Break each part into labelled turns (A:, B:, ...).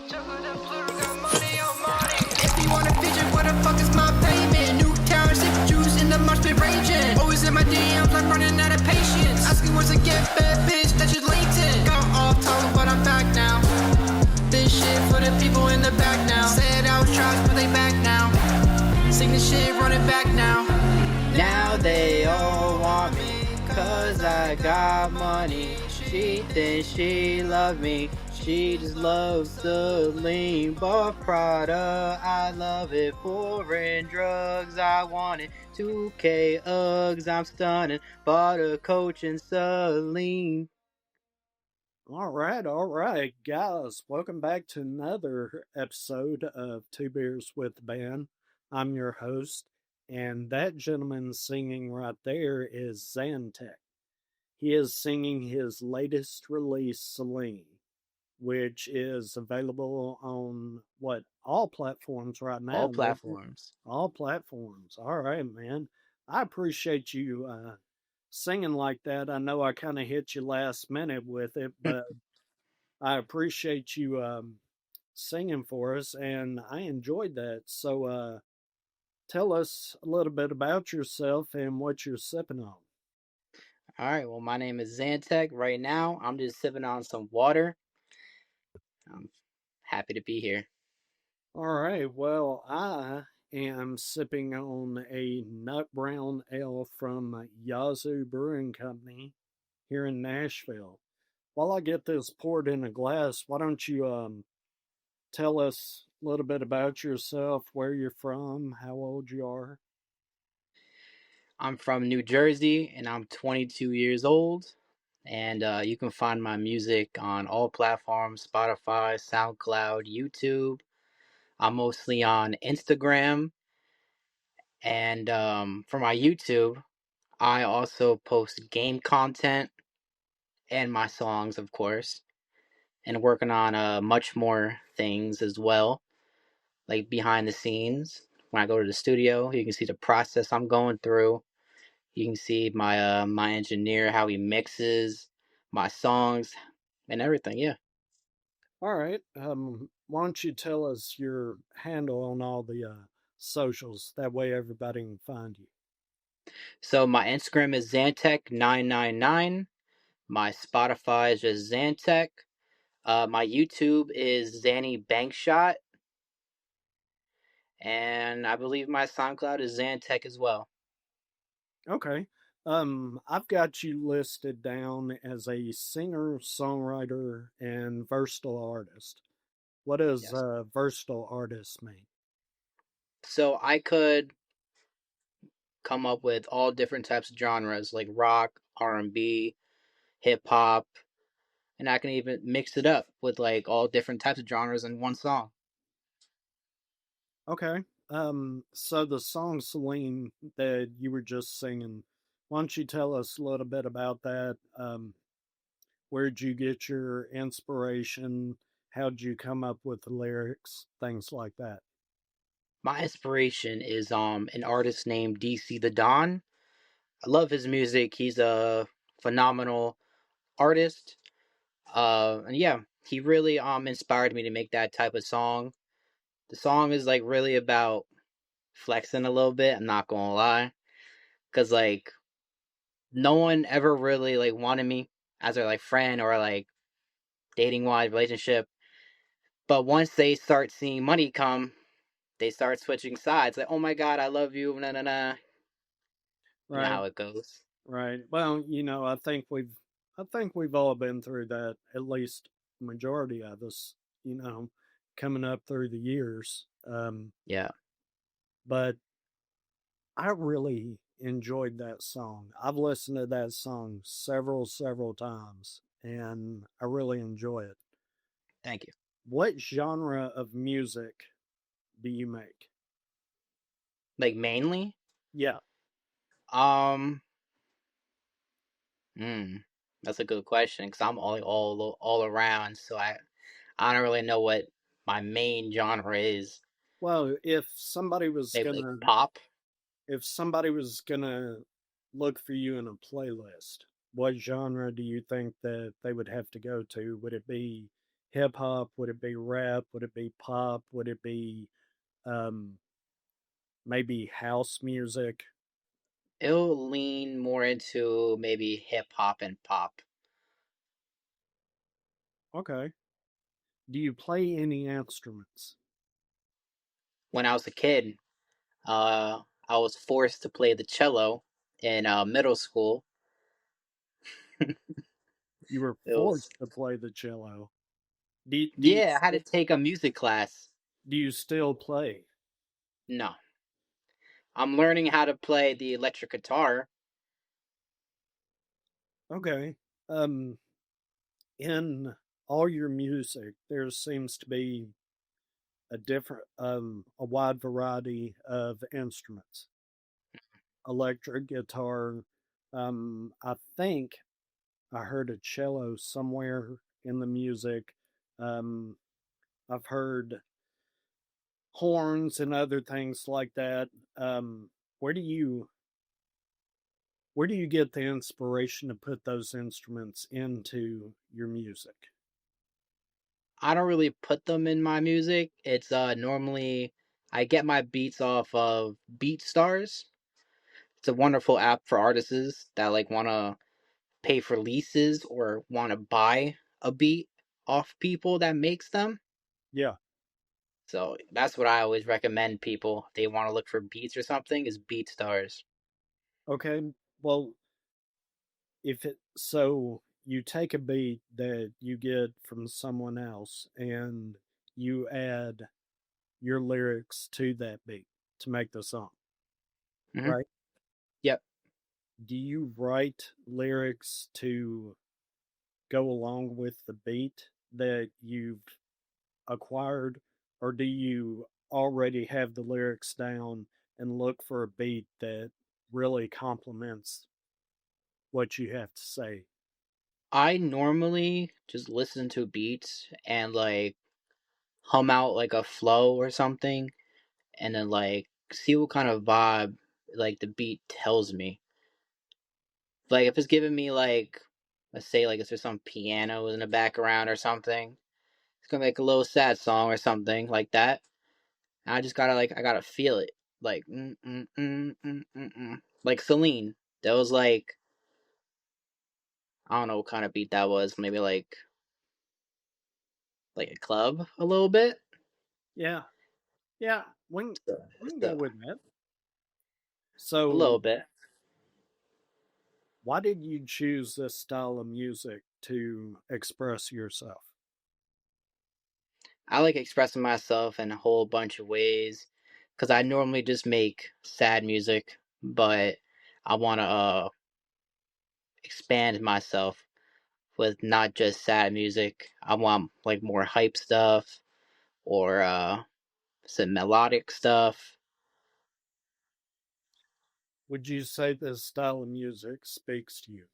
A: If you wanna feature, what the fuck is my payment? New town, sip juice in the marsh pit raging. Always in my DMs, I'm running out of patience. Asking where's to get bad bitch, that shit latent. Got off topic, but I'm back now. This shit for the people in the back now. Said I was trash, but they back now. Sing this shit, run it back now.
B: Now they all want me, cause I got money. She thinks she love me, she just loves Celine. Bought Prada, I love it. Foreign drugs, I want it. 2K Uggs, I'm stunning. Bought a Coach and Celine.
C: All right, guys. Welcome back to another episode of Two Beers with the Band. I'm your host, and that gentleman singing right there is Xantech. He is singing his latest release, Celine, which is available on all platforms right now.
B: All platforms.
C: All platforms. All right, man. I appreciate you singing like that. I know I kind of hit you last minute with it, but I appreciate you singing for us, and I enjoyed that. So tell us a little bit about yourself and what you're sipping on.
B: All right, well, my name is Xantech. Right now, I'm just sipping on some water. I'm happy to be here.
C: All right, well, I am sipping on a nut brown ale from Yasu Brewing Company here in Nashville. While I get this poured in a glass, why don't you tell us a little bit about yourself, where you're from, how old you are?
B: I'm from New Jersey, and I'm 22 years old. And you can find my music on all platforms: Spotify, SoundCloud, YouTube. I'm mostly on Instagram. And for my YouTube, I also post game content and my songs, of course, and working on much more things as well, like behind the scenes. When I go to the studio, you can see the process I'm going through. You can see my engineer, how he mixes my songs and everything. Yeah.
C: All right. Why don't you tell us your handle on all the socials? That way everybody can find you.
B: So my Instagram is Xantech999. My Spotify is just Xantech. My YouTube is Zanny Bankshot. And I believe my SoundCloud is Xantech as well.
C: Okay. I've got you listed down as a singer, songwriter, and versatile artist. What does
B: Yes.
C: Versatile artist mean?
B: So I could come up with all different types of genres like rock, R&B, hip hop, and I can even mix it up with like all different types of genres in one song.
C: Okay. So the song Celine that you were just singing, why don't you tell us a little bit about that? Where'd you get your inspiration? How'd you come up with the lyrics? Things like that.
B: My inspiration is an artist named DC the Don. I love his music. He's a phenomenal artist. And yeah, he really inspired me to make that type of song. The song is like really about flexing a little bit, I'm not gonna lie. Cause like no one ever really like wanted me as their like friend or like dating wise relationship. But once they start seeing money come, they start switching sides. Like, oh my god, I love you, nah nah nah. You know
C: Right.
B: how it goes.
C: Right. Well, I think we've all been through that, at least majority of us, coming up through the years.
B: Yeah.
C: But I really enjoyed that song. I've listened to that song several times, and I really enjoy it.
B: Thank you.
C: What genre of music do you make?
B: Like mainly?
C: Yeah.
B: Um hmm, that's a good question because I'm all around, so I don't really know what my main genre is.
C: Well,
B: Maybe like pop.
C: if somebody was gonna look for you in a playlist, what genre do you think that they would have to go to? Would it be hip hop? Would it be rap? Would it be pop? Would it be um, maybe house music?
B: It'll lean more into maybe hip hop and pop.
C: Okay. Do you play any instruments?
B: When I was a kid, uh, I was forced to play the cello in middle school.
C: You were
B: It was
C: forced to play the cello. Do you
B: Yeah, I had to take a music class.
C: do you still play?
B: No, I'm learning how to play the electric guitar.
C: Okay. Um, in all your music, there seems to be a wide variety of instruments. Electric guitar. I think I heard a cello somewhere in the music. Um, I've heard horns and other things like that. Um, where do you where do you get the inspiration to put those instruments into your music?
B: I don't really put them in my music. It's normally I get my beats off of BeatStars. It's a wonderful app for artists that like want to pay for leases or want to buy a beat off people that makes them.
C: Yeah.
B: So that's what I always recommend people if they want to look for beats or something is BeatStars.
C: Okay. Well, if it so you take a beat that you get from someone else and you add your lyrics to that beat to make the song,
B: Hmm.
C: right?
B: Yep.
C: Do you write lyrics to go along with the beat that you've acquired, or do you already have the lyrics down and look for a beat that really complements what you have to say?
B: I normally just listen to beats and like hum out like a flow or something and then like see what kind of vibe like the beat tells me. Like if it's giving me like let's say like if there's some piano in the background or something, it's gonna make a little sad song or something like that. And I just gotta like I gotta feel it. Like like Celine. That was like I don't know what kind of beat that was. Maybe like a club a little bit.
C: Yeah, yeah, we can
B: Just
C: go with that.
B: a
C: So,
B: little bit.
C: why did you choose this style of music to express yourself?
B: I like expressing myself in a whole bunch of ways because I normally just make sad music, but I want to expand myself with not just sad music. I want like more hype stuff or some melodic stuff.
C: Would you say this style of music speaks to you?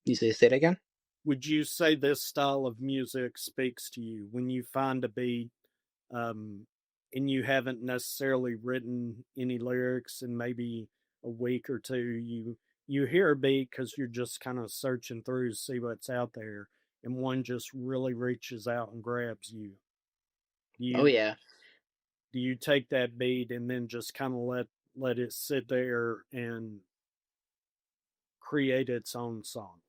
B: You say it again?
C: Would you say this style of music speaks to you when you find a beat um, and you haven't necessarily written any lyrics in maybe a week or two? You hear a beat because you're just kind of searching through to see what's out there, and one just really reaches out and grabs you. Do
B: Oh
C: you
B: yeah.
C: do you take that beat and then just kind of let it sit there and create its own song?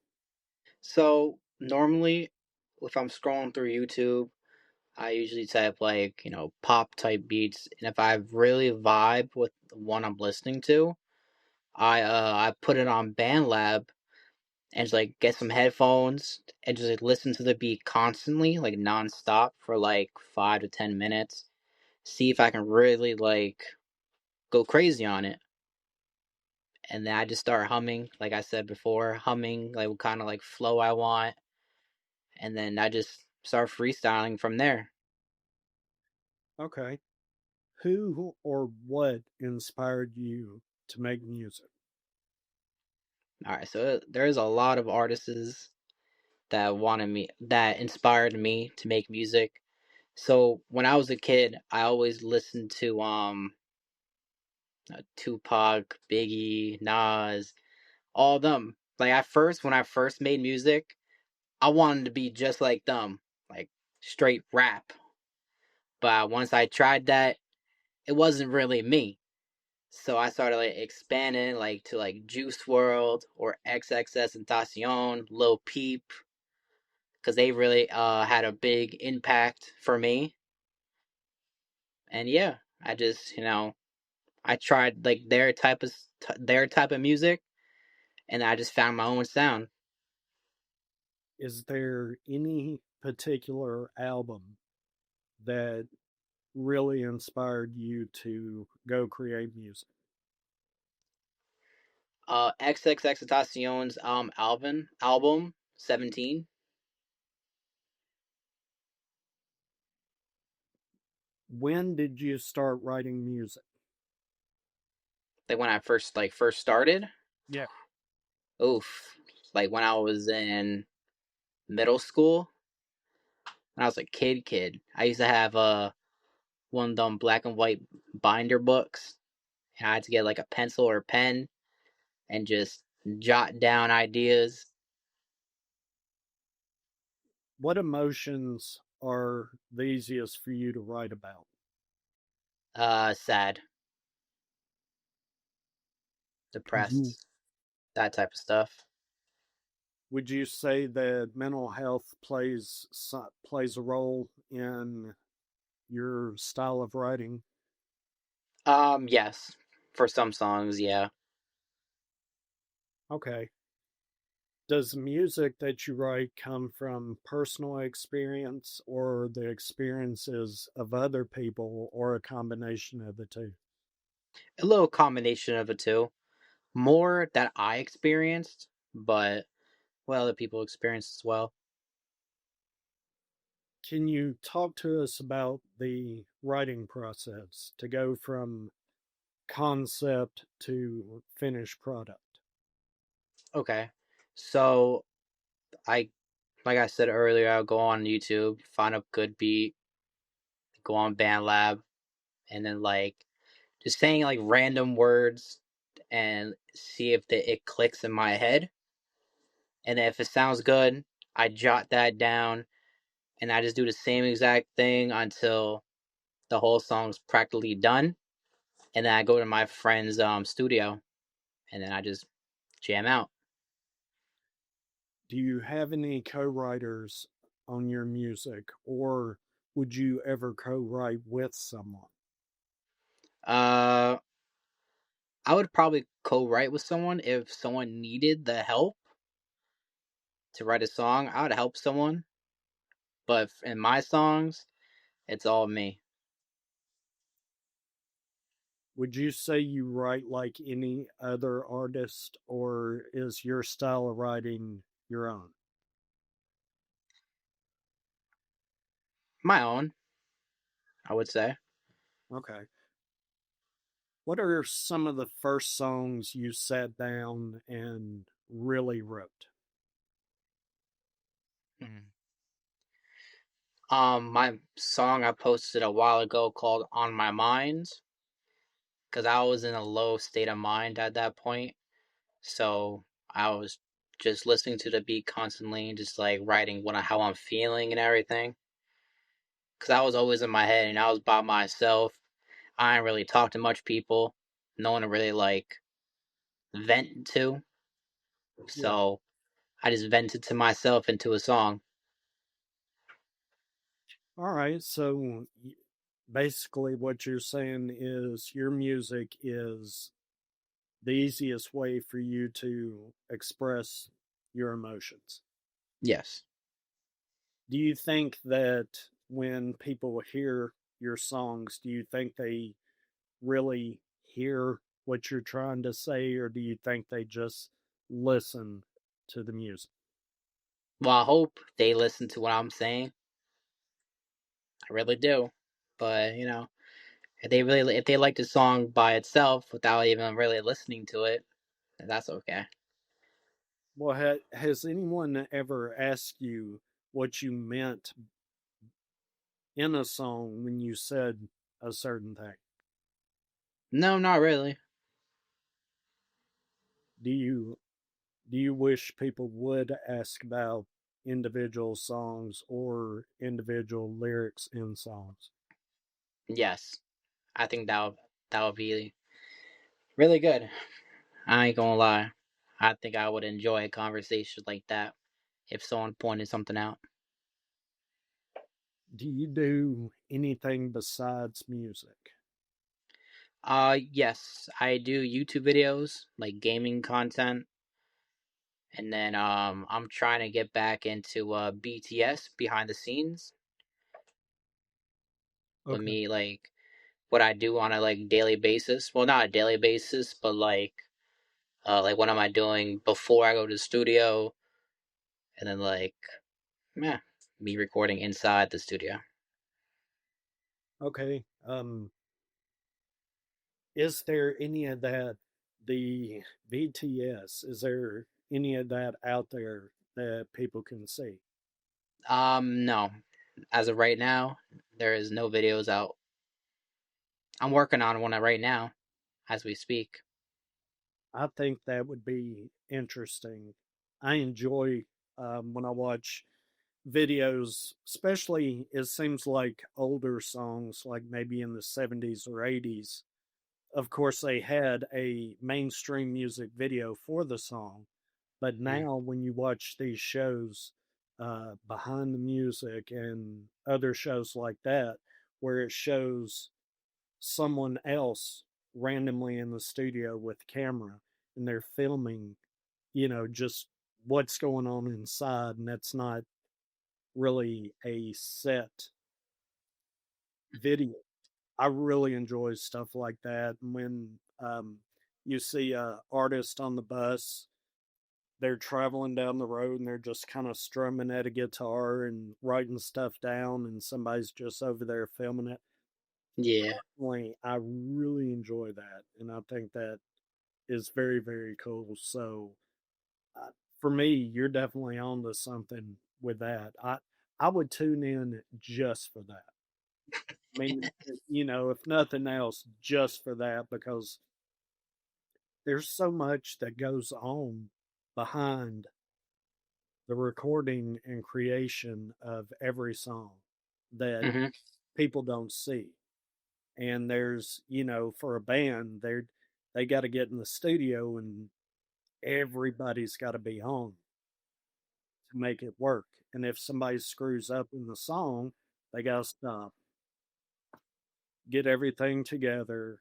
B: So normally, if I'm scrolling through YouTube, I usually type like pop type beats, and if I really vibe with the one I'm listening to, I put it on BandLab and just like get some headphones and just like listen to the beat constantly, like nonstop for like 5 to 10 minutes. See if I can really like go crazy on it. And then I just start humming, like I said before, humming like what kind of like flow I want, and then I just start freestyling from there.
C: Okay. Who or what inspired you to make music?
B: All right, so there's a lot of artists that inspired me to make music. So when I was a kid, I always listened to Tupac, Biggie, Nas, all of them. Like at first, when I first made music, I wanted to be just like them, like straight rap. But once I tried that, it wasn't really me. So I started like expanding like to like Juice World or XXXTentacion, Lil Peep, because they really had a big impact for me. And yeah, I just I tried like their type of music, and I just found my own sound.
C: Is there any particular album that really inspired you to go create music?
B: XXXTentacion's album 17.
C: When did you start writing music?
B: Like when I first started.
C: Yeah.
B: Oof, like when I was in middle school. When I was a kid. I used to have one of them black and white binder books. And I had to get like a pencil or a pen and just jot down ideas.
C: What emotions are the easiest for you to write about?
B: Sad,
C: Mhm.
B: depressed, that type of stuff.
C: Would you say that mental health plays a role in your style of writing?
B: Yes, for some songs, yeah.
C: Okay. Does music that you write come from personal experience or the experiences of other people or a combination of the two?
B: A little combination of the two. More that I experienced, but what other people experienced as well.
C: Can you talk to us about the writing process to go from concept to finished product?
B: Okay, so I, like I said earlier, I'll go on YouTube, find a good beat, go on BandLab, and then like just saying like random words and see if it clicks in my head. And if it sounds good, I jot that down and I just do the same exact thing until the whole song's practically done. And then I go to my friend's studio and then I just jam out.
C: Do you have any co-writers on your music, or would you ever co-write with someone?
B: Uh, I would probably co-write with someone if someone needed the help to write a song. I would help someone, but in my songs, it's all me.
C: Would you say you write like any other artist, or is your style of writing your own?
B: My own, I would say.
C: Okay. What are some of the first songs you sat down and really wrote?
B: Mhm. My song I posted a while ago called "On My Mind" because I was in a low state of mind at that point. So I was just listening to the beat constantly and just like writing how I'm feeling and everything. Because I was always in my head and I was by myself. I didn't really talk to much people. No one to really like vent to.
C: Yeah.
B: So I just vented to myself into a song.
C: All right. So basically, what you're saying is your music is the easiest way for you to express your emotions.
B: Yes.
C: Do you think that when people hear your songs, do you think they really hear what you're trying to say, or do you think they just listen to the music?
B: Well, I hope they listen to what I'm saying. I really do. But if they like the song by itself without even really listening to it, then that's okay.
C: Well, has anyone ever asked you what you meant in a song when you said a certain thing?
B: No, not really.
C: Do you wish people would ask about individual songs or individual lyrics in songs?
B: Yes, I think that would be really good. I ain't gonna lie. I think I would enjoy a conversation like that if someone pointed something out.
C: Do you do anything besides music?
B: Yes, I do YouTube videos, like gaming content, and then I'm trying to get back into BTS behind the scenes. With
C: Okay.
B: me, like what I do on a like daily basis. Well, not a daily basis, but like what am I doing before I go to the studio, and then like yeah, me recording inside the studio.
C: Okay. Is there any of that, the BTS, is there any of that out there that people can see?
B: No, as of right now, there is no videos out. I'm working on one right now as we speak.
C: I think that would be interesting. I enjoy when I watch videos, especially it seems like older songs, like maybe in the 70s or 80s. Of course, they had a mainstream music video for the song, but
B: Mm.
C: now when you watch these shows, behind the music and other shows like that, where it shows someone else randomly in the studio with camera and they're filming, just what's going on inside, and that's not really a set video. I really enjoy stuff like that. And when you see a artist on the bus, they're traveling down the road and they're just kind of strumming at a guitar and writing stuff down, and somebody's just over there filming it.
B: Yeah.
C: Personally, I really enjoy that, and I think that is very, very cool. So, uh, for me, you're definitely on to something with that. I would tune in just for that. I mean, if nothing else, just for that, because there's so much that goes on behind the recording and creation of every song that
B: Hmm.
C: people don't see. And there's, for a band, they got to get in the studio and everybody's got to be on to make it work. And if somebody screws up in the song, they got to stop, get everything together,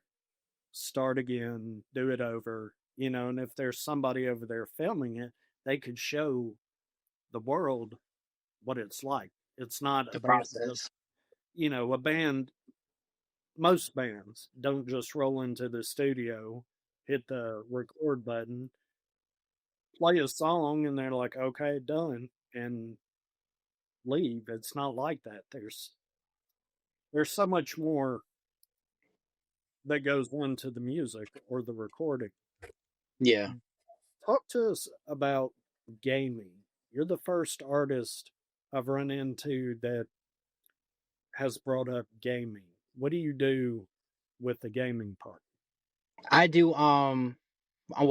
C: start again, do it over, and if there's somebody over there filming it, they could show the world what it's like. It's not a
B: The
C: band just,
B: process.
C: a band, most bands don't just roll into the studio, hit the record button, play a song, and they're like, okay, done, and leave. It's not like that. There's so much more that goes into the music or the recording.
B: Yeah.
C: Talk to us about gaming. You're the first artist I've run into that has brought up gaming. What do you do with the gaming part?
B: I do well,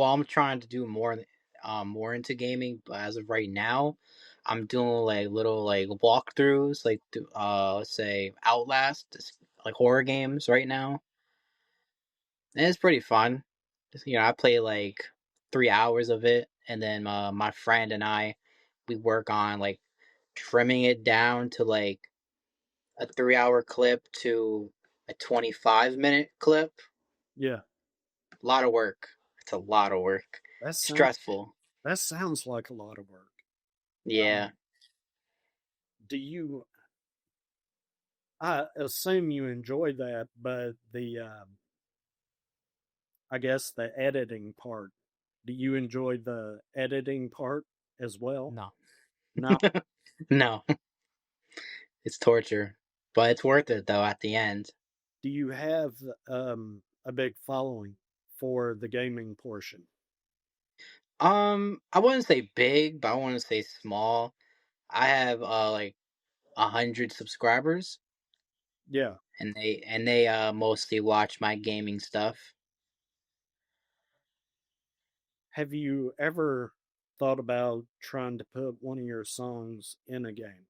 B: I'm trying to do more into gaming, but as of right now, I'm doing like little like walkthroughs, like let's say Outlast, like horror games right now. And it's pretty fun. I play like 3 hours of it, and then my friend and I, we work on like trimming it down to like a 3 hour clip to a 25-minute clip.
C: Yeah,
B: A lot of work. It's a lot of work.
C: that sounds
B: Stressful.
C: that sounds like a lot of work.
B: Yeah.
C: Um, do you? I assume you enjoy that, but I guess the editing part. Do you enjoy the editing part as well?
B: No.
C: No.
B: No. It's torture. But it's worth it though at the end.
C: Do you have a big following for the gaming portion?
B: I wouldn't say big, but I want to say small. I have like 100 subscribers,
C: Yeah.
B: and they mostly watch my gaming stuff.
C: Have you ever thought about trying to put one of your songs in a game?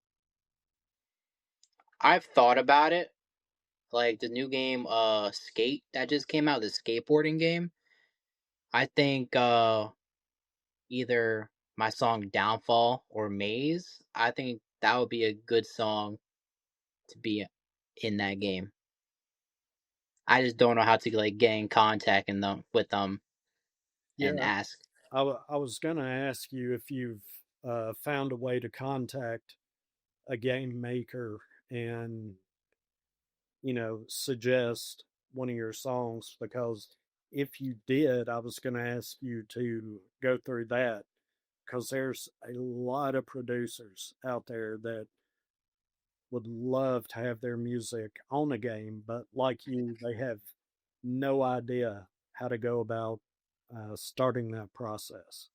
B: I've thought about it. Like the new game, Skate that just came out, the skateboarding game. I think either my song Downfall or Maze. I think that would be a good song to be in that game. I just don't know how to like get in contact with them and
C: Yeah,
B: ask.
C: I was going to ask you if you've found a way to contact a game maker and, suggest one of your songs, because if you did, I was going to ask you to go through that, because there's a lot of producers out there that would love to have their music on a game, but like you, they have no idea how to go about starting that process.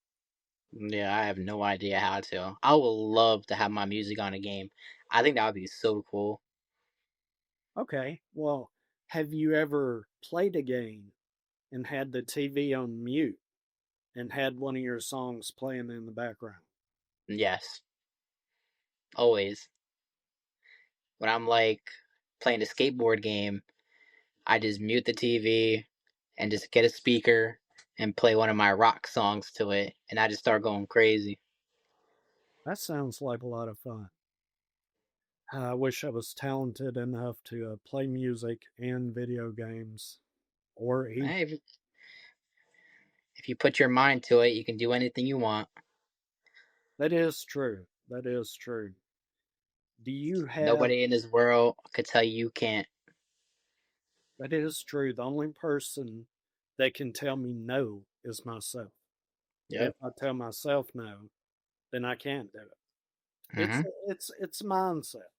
B: Yeah, I have no idea how to. I would love to have my music on a game. I think that would be so cool.
C: Okay, well, have you ever played a game and had the TV on mute and had one of your songs playing in the background?
B: Yes, always. When I'm like playing a skateboard game, I just mute the TV and just get a speaker and play one of my rock songs to it, and I just start going crazy.
C: That sounds like a lot of fun. I wish I was talented enough to play music and video games, or eat.
B: Hey, if you put your mind to it, you can do anything you want.
C: That is true. That is true. Do you have
B: Nobody in this world could tell you can't.
C: That is true. The only person that can tell me no is myself. If
B: Yep.
C: I tell myself no, then I can't do it. It's
B: Mhm.
C: it's mindset.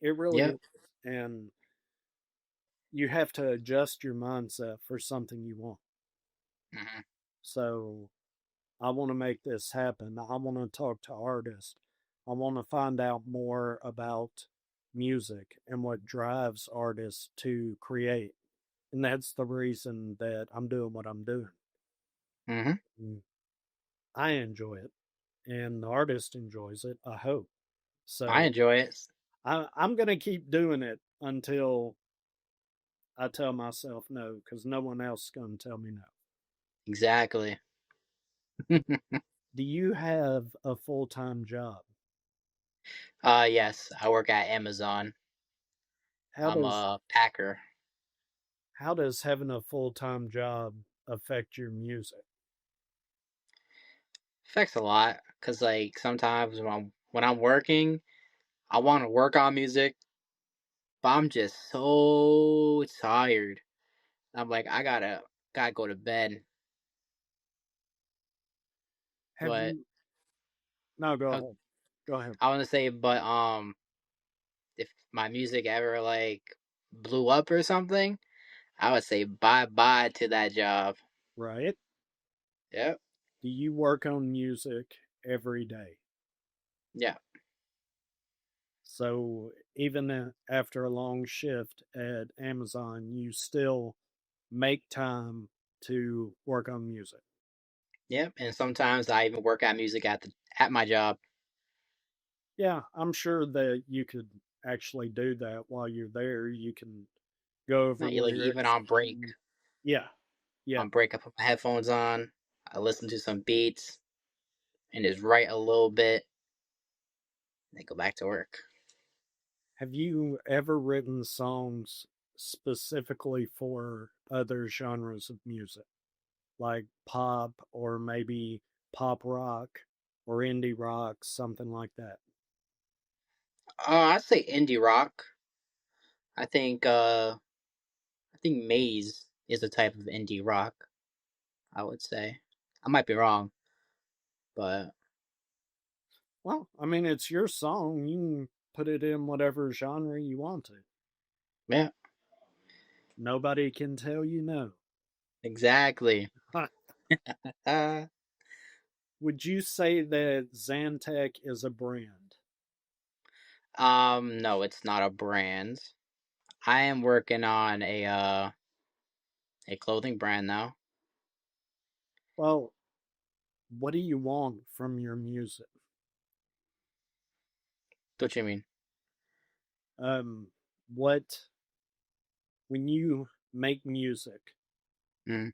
C: It really
B: Yep.
C: is. And you have to adjust your mindset for something you want.
B: Mhm.
C: So I want to make this happen. I want to talk to artists. I want to find out more about music and what drives artists to create. And that's the reason that I'm doing what I'm doing.
B: Mhm.
C: Mm, I enjoy it, and the artist enjoys it, I hope.
B: I
C: So
B: enjoy it.
C: I'm going to keep doing it until I tell myself no, because no one else is going to tell me no.
B: Exactly.
C: Do you have a full time job?
B: Yes, I work at Amazon.
C: How
B: I'm
C: does
B: a packer.
C: how does having a full time job affect your music?
B: Affects a lot because like sometimes when I'm working, I want to work on music, but I'm just so tired. I'm like I gotta go to bed.
C: Have
B: But
C: you? No, go
B: I,
C: ahead. Go ahead.
B: I want to say, but if my music ever like blew up or something, I would say bye bye to that job.
C: Right?
B: Yep.
C: Do you work on music every day?
B: Yeah.
C: So even after a long shift at Amazon, you still make time to work on music.
B: Yep. And sometimes I even work at music at my job.
C: Yeah, I'm sure that you could actually do that while you're there. You can go over
B: Like even
C: lyrics.
B: on break.
C: And, yeah, yeah.
B: On break, I put my headphones on. I listen to some beats and just write a little bit. And then go back to work.
C: Have you ever written songs specifically for other genres of music, like pop or maybe pop rock or indie rock, something like that?
B: I'd say indie rock. I think I think Maze is a type of indie rock. I would say. I might be wrong, but
C: Well, I mean, it's your song. You can put it in whatever genre you want to.
B: yeah,
C: Nobody can tell you no.
B: exactly. Uh,
C: Would you say that Xantech is a brand?
B: no, it's not a brand. I am working on a clothing brand now.
C: Well, what do you want from your music?
B: What you mean?
C: Um, what when you make music,
B: Mm.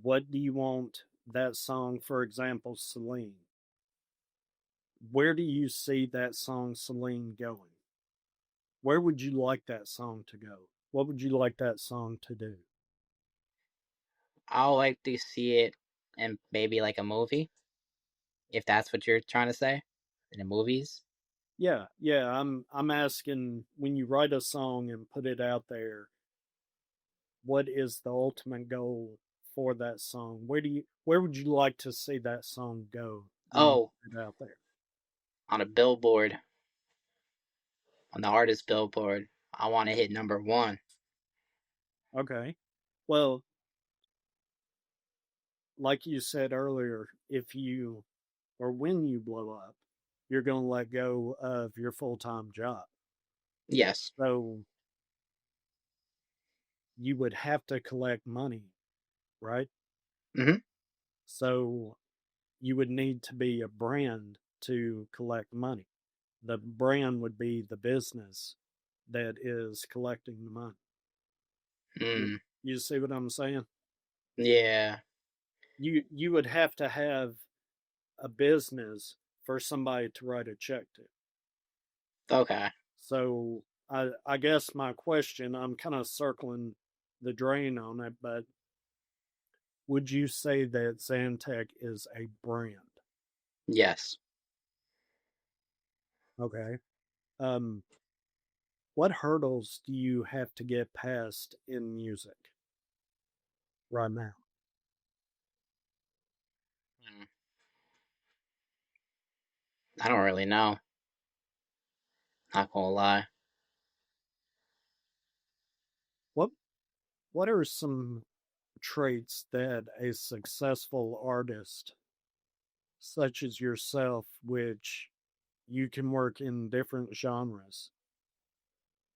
C: what do you want that song, for example, Celine? Where do you see that song Celine going? Where would you like that song to go? What would you like that song to do?
B: I'll like to see it in maybe like a movie, if that's what you're trying to say. In the movies.
C: Yeah, yeah, I'm asking when you write a song and put it out there, what is the ultimate goal for that song? Where would you like to see that song go when you
B: Oh,
C: put it out there?
B: on a billboard, on the artist billboard. I want to hit number one.
C: Okay. Well, like you said earlier, if you or when you blow up, you're going to let go of your full-time job.
B: Yes.
C: So you would have to collect money, right?
B: Hmm.
C: So you would need to be a brand to collect money. The brand would be the business that is collecting the money. You,
B: Mm.
C: you see what I'm saying?
B: Yeah.
C: You would have to have a business for somebody to write a check to.
B: Okay.
C: So I guess my question, I'm kind of circling the drain on it, but would you say that Xantech is a brand?
B: Yes.
C: Okay. Um, what hurdles do you have to get past in music right now?
B: Mm. I don't really know. Not gonna lie.
C: What what are some traits that a successful artist such as yourself, which you can work in different genres,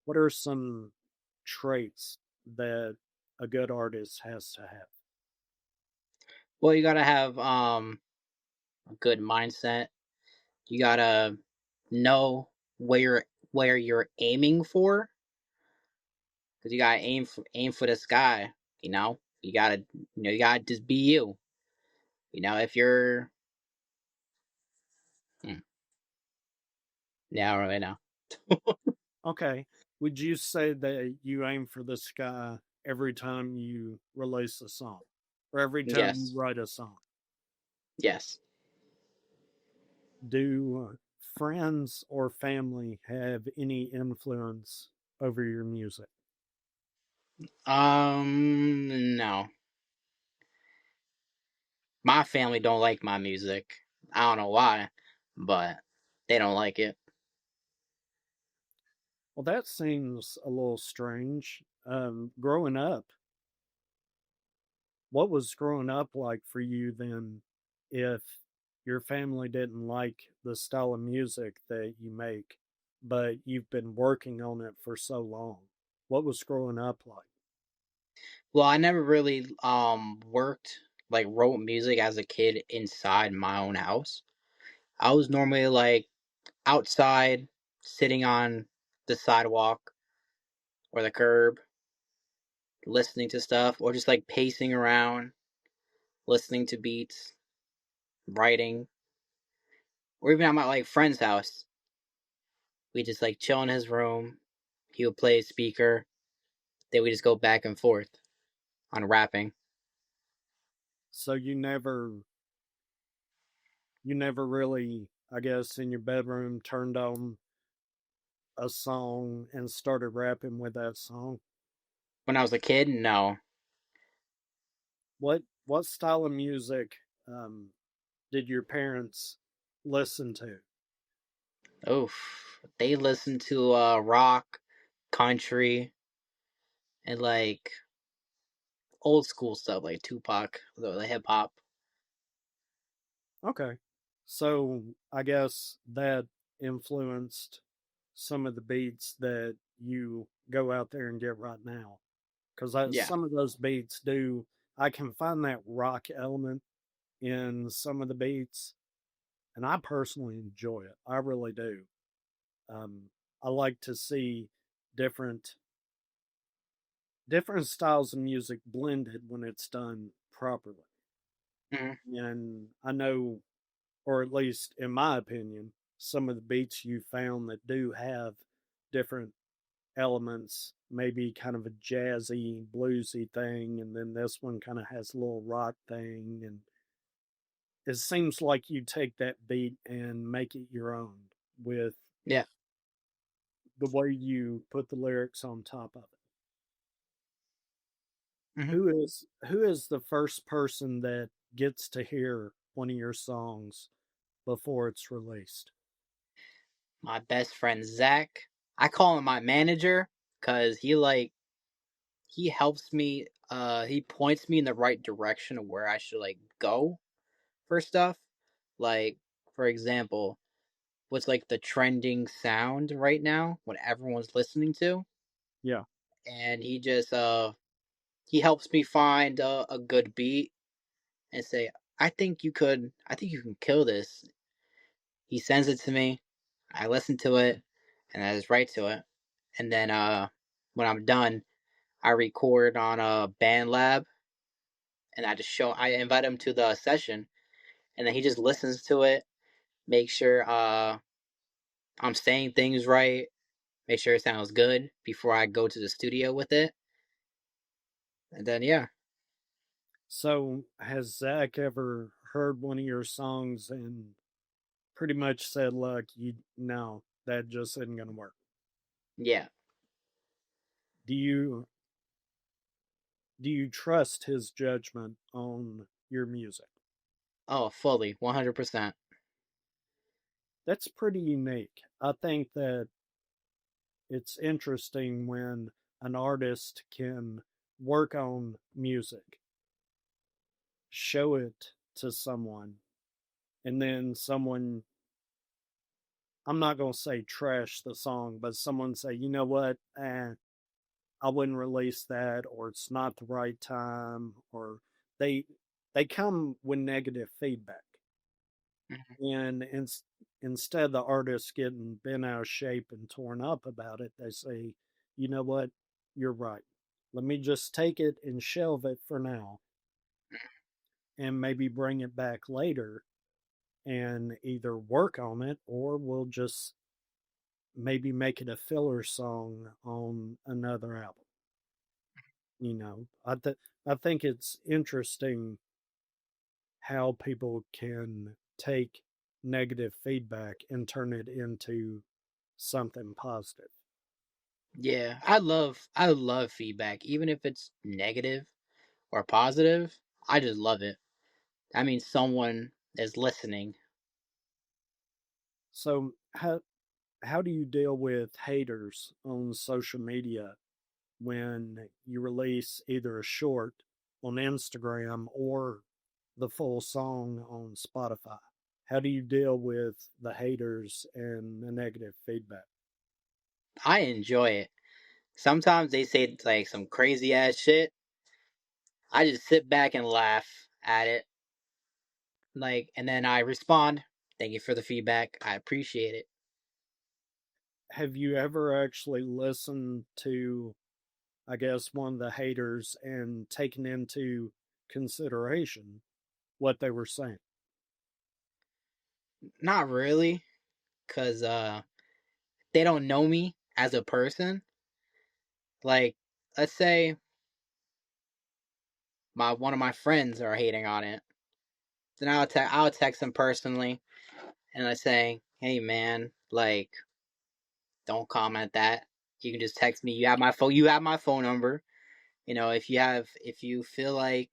C: what are some traits that a good artist has to have?
B: Well, you gotta have a good mindset. You gotta know where you're aiming for, because you gotta aim for the sky. You know, you gotta just be you. You know, if you're, hmm, yeah, I don't really know.
C: Okay. Would you say that you aim for the sky every time you release a song or every time you
B: Yes,
C: write a song?
B: yes.
C: Do friends or family have any influence over your music?
B: No, my family don't like my music. I don't know why, but they don't like it.
C: Well, that seems a little strange. Growing up, what was growing up like for you then if your family didn't like the style of music that you make, but you've been working on it for so long? What was growing up like?
B: Well, I never really worked like wrote music as a kid inside my own house. I was normally like outside, sitting on the sidewalk or the curb, listening to stuff, or just like pacing around, listening to beats, writing, or even at my like friend's house. We just like chill in his room. He would play a speaker. Then we just go back and forth on rapping.
C: So you never really, I guess, in your bedroom turned on a song and started rapping with that song.
B: When I was a kid, no.
C: What style of music um, did your parents listen to?
B: Oof. They listened to rock, country, and like old school stuff like Tupac, the hip hop.
C: Okay. So I guess that influenced some of the beats that you go out there and get right now. Because
B: Yeah.
C: some of those beats do, I can find that rock element, in some of the beats, and I personally enjoy it. I really do. Um, I like to see different different styles of music blended when it's done properly.
B: Mhm.
C: And I know, or at least in my opinion, some of the beats you found that do have different elements, maybe kind of a jazzy, bluesy thing, and then this one kind of has a little rock thing. And it seems like you take that beat and make it your own with
B: Yeah.
C: the way you put the lyrics on top of it.
B: Mhm.
C: Who is the first person that gets to hear one of your songs before it's released?
B: My best friend Zach. I call him my manager because he helps me. He points me in the right direction of where I should like go for stuff. Like, for example, what's like the trending sound right now, what everyone's listening to,
C: Yeah.
B: and he helps me find a good beat and say, I think you can kill this. He sends it to me. I listen to it, and I just write to it. And then when I'm done, I record on a band lab, and I invite him to the session, and then he just listens to it, make sure I'm saying things right, make sure it sounds good before I go to the studio with it, and then yeah,
C: So has Zach ever heard one of your songs and pretty much said, "Look, you no, that just isn't gonna work"?
B: yeah.
C: Do you trust his judgment on your music?
B: Oh, fully, 100%.
C: That's pretty unique. I think that it's interesting when an artist can work on music, show it to someone, and then someone, I'm not going to say trash the song, but someone say, you know what, I wouldn't release that, or it's not the right time, or they they come with negative feedback.
B: Mhm.
C: And instead of the artist getting bent out of shape and torn up about it, they say, you know what, you're right. Let me just take it and shelve it for now and maybe bring it back later and either work on it or we'll just maybe make it a filler song on another album. I think it's interesting how people can take negative feedback and turn it into something positive.
B: Yeah, I love feedback, even if it's negative or positive. I just love it. I mean, someone is listening.
C: So how do you deal with haters on social media when you release either a short on Instagram or the full song on Spotify? How do you deal with the haters and the negative feedback?
B: I enjoy it. Sometimes they say like some crazy ass shit. I just sit back and laugh at it, like, and then I respond. Thank you for the feedback. I appreciate it.
C: Have you ever actually listened to, I guess, one of the haters and taken into consideration what they were saying?
B: Not really, cause they don't know me as a person. Like, let's say my one of my friends are hating on it, then I'll text them personally and I say, hey man, like, don't comment that. You can just text me. You have my phone. You have my phone number. You know, if you feel like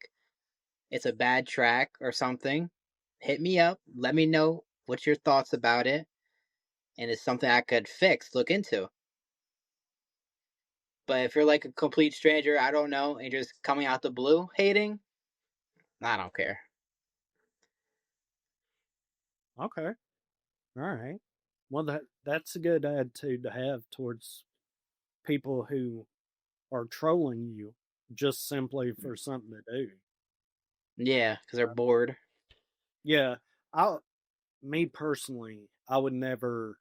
B: it's a bad track or something, hit me up. Let me know what's your thoughts about it, and it's something I could fix, look into. But if you're like a complete stranger, I don't know, and you're just coming out the blue hating, I don't care.
C: Okay, all right. Well, that's a good attitude to have towards people who are trolling you just simply for something to do.
B: Yeah, because they're bored.
C: Yeah, I me personally, I would never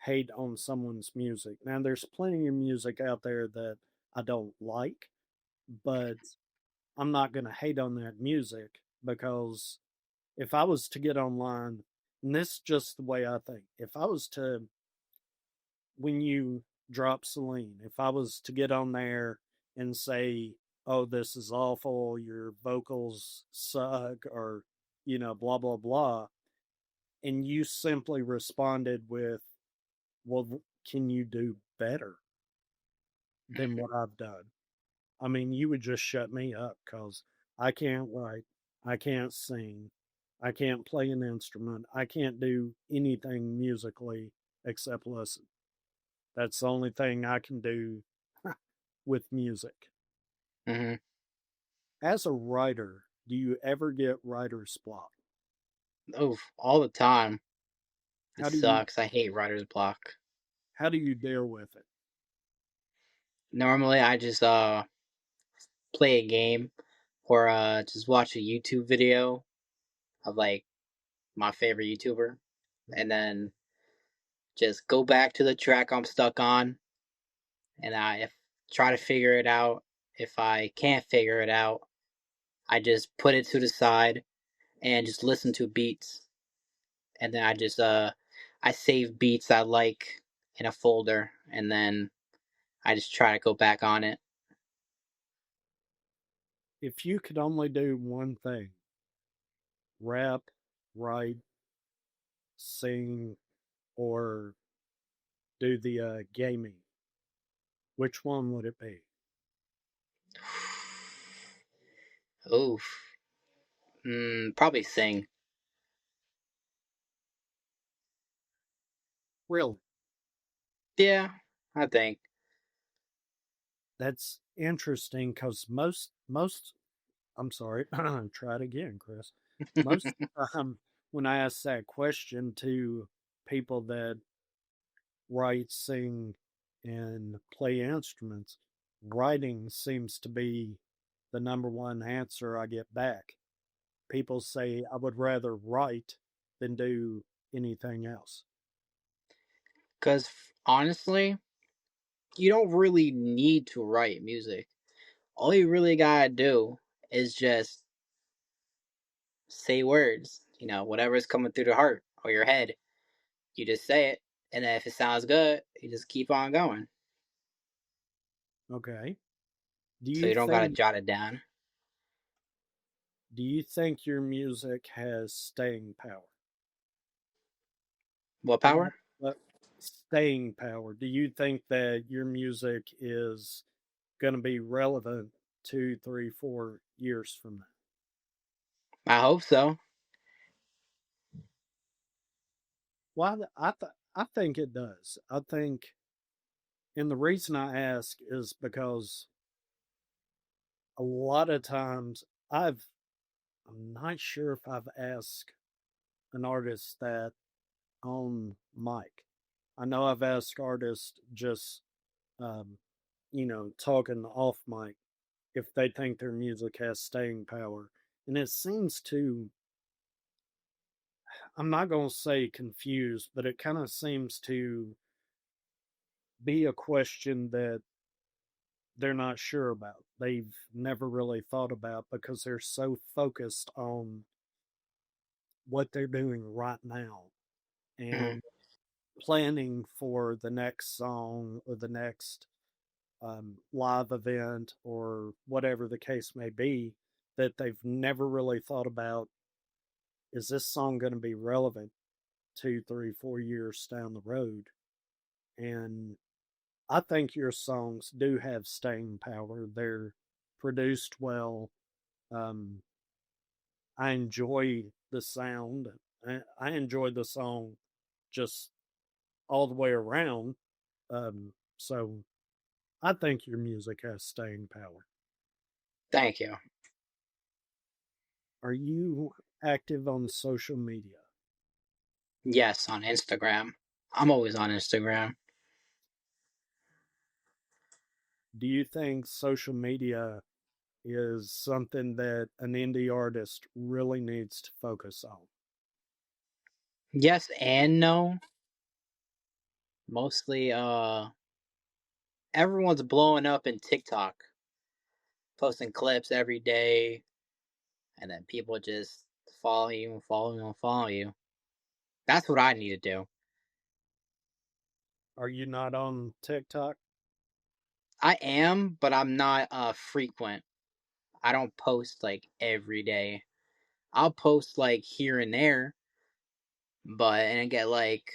C: hate on someone's music. Now, there's plenty of music out there that I don't like, but I'm not going to hate on that music because if I was to get online, and this is just the way I think, if I was to, when you drop Celine, if I was to get on there and say, oh, this is awful, your vocals suck, or, blah, blah, blah, and you simply responded with, well, can you do better than what I've done? I mean, you would just shut me up because I can't write, I can't sing, I can't play an instrument, I can't do anything musically except listen. That's the only thing I can do with music.
B: Hmm.
C: As a writer, do you ever get writer's block?
B: Oh, all the time. It
C: How do you
B: sucks. I hate writer's block.
C: how do you deal with it?
B: Normally, I just play a game or just watch a YouTube video of like my favorite YouTuber, and then just go back to the track I'm stuck on, and I if, try to figure it out. If I can't figure it out, I just put it to the side and just listen to beats, and then I save beats I like in a folder, and then I just try to go back on it.
C: If you could only do one thing, rap, write, sing, or do the gaming, which one would it be?
B: Oof. Probably sing.
C: Really?
B: Yeah, I think.
C: That's interesting because most I'm sorry, try it again, Chris. Most when I ask that question to people that write, sing, and play instruments, writing seems to be the number one answer I get back. People say I would rather write than do anything else.
B: Because honestly, you don't really need to write music. All you really gotta do is just say words. Whatever's coming through the heart or your head, you just say it. And then if it sounds good, you just keep on going.
C: Okay. Do
B: So
C: you
B: you don't gotta
C: think
B: jot it down.
C: do you think your music has staying power?
B: What
C: Not
B: power?
C: staying power. Do you think that your music is going to be relevant 2, 3, 4 years from now?
B: I hope so.
C: Well, I think it does. I think, and the reason I ask is because a lot of times I'm not sure if I've asked an artist that on mic. I know I've asked artists just, um, talking off mic if they think their music has staying power. And it seems to, I'm not going to say confused, but it kind of seems to be a question that they're not sure about. They've never really thought about because they're so focused on what they're doing right now
B: Hmm.
C: and planning for the next song or the next live event or whatever the case may be that they've never really thought about, is this song going to be relevant 2, 3, 4 years down the road? And I think your songs do have staying power. They're produced well. Um, I enjoy the sound. I enjoy the song just all the way around. So I think your music has staying power.
B: Thank you.
C: Are you active on social media?
B: Yes, on Instagram. I'm always on Instagram.
C: Do you think social media is something that an indie artist really needs to focus on?
B: Yes and no. Mostly, everyone's blowing up in TikTok, posting clips every day, and then people just follow you and follow you and follow you. That's what I need to do.
C: Are you not on TikTok?
B: I am, but I'm not frequent. I don't post like every day. I'll post like here and there, but and I get like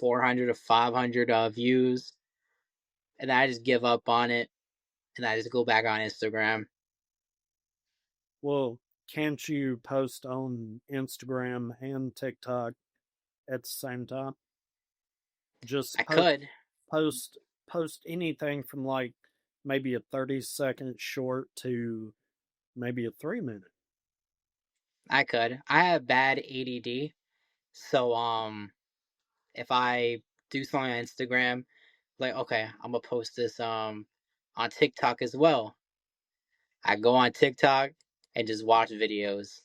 B: 400 to 500 views, and I just give up on it, and I just go back on Instagram.
C: Well, can't you post on Instagram and TikTok at the same time? Just
B: I could,
C: post post anything from like maybe a 30-second short to maybe a 3 minute.
B: I have bad ADD, so if I do something on Instagram, like okay, I'm gonna post this on TikTok as well. I go on TikTok and just watch videos.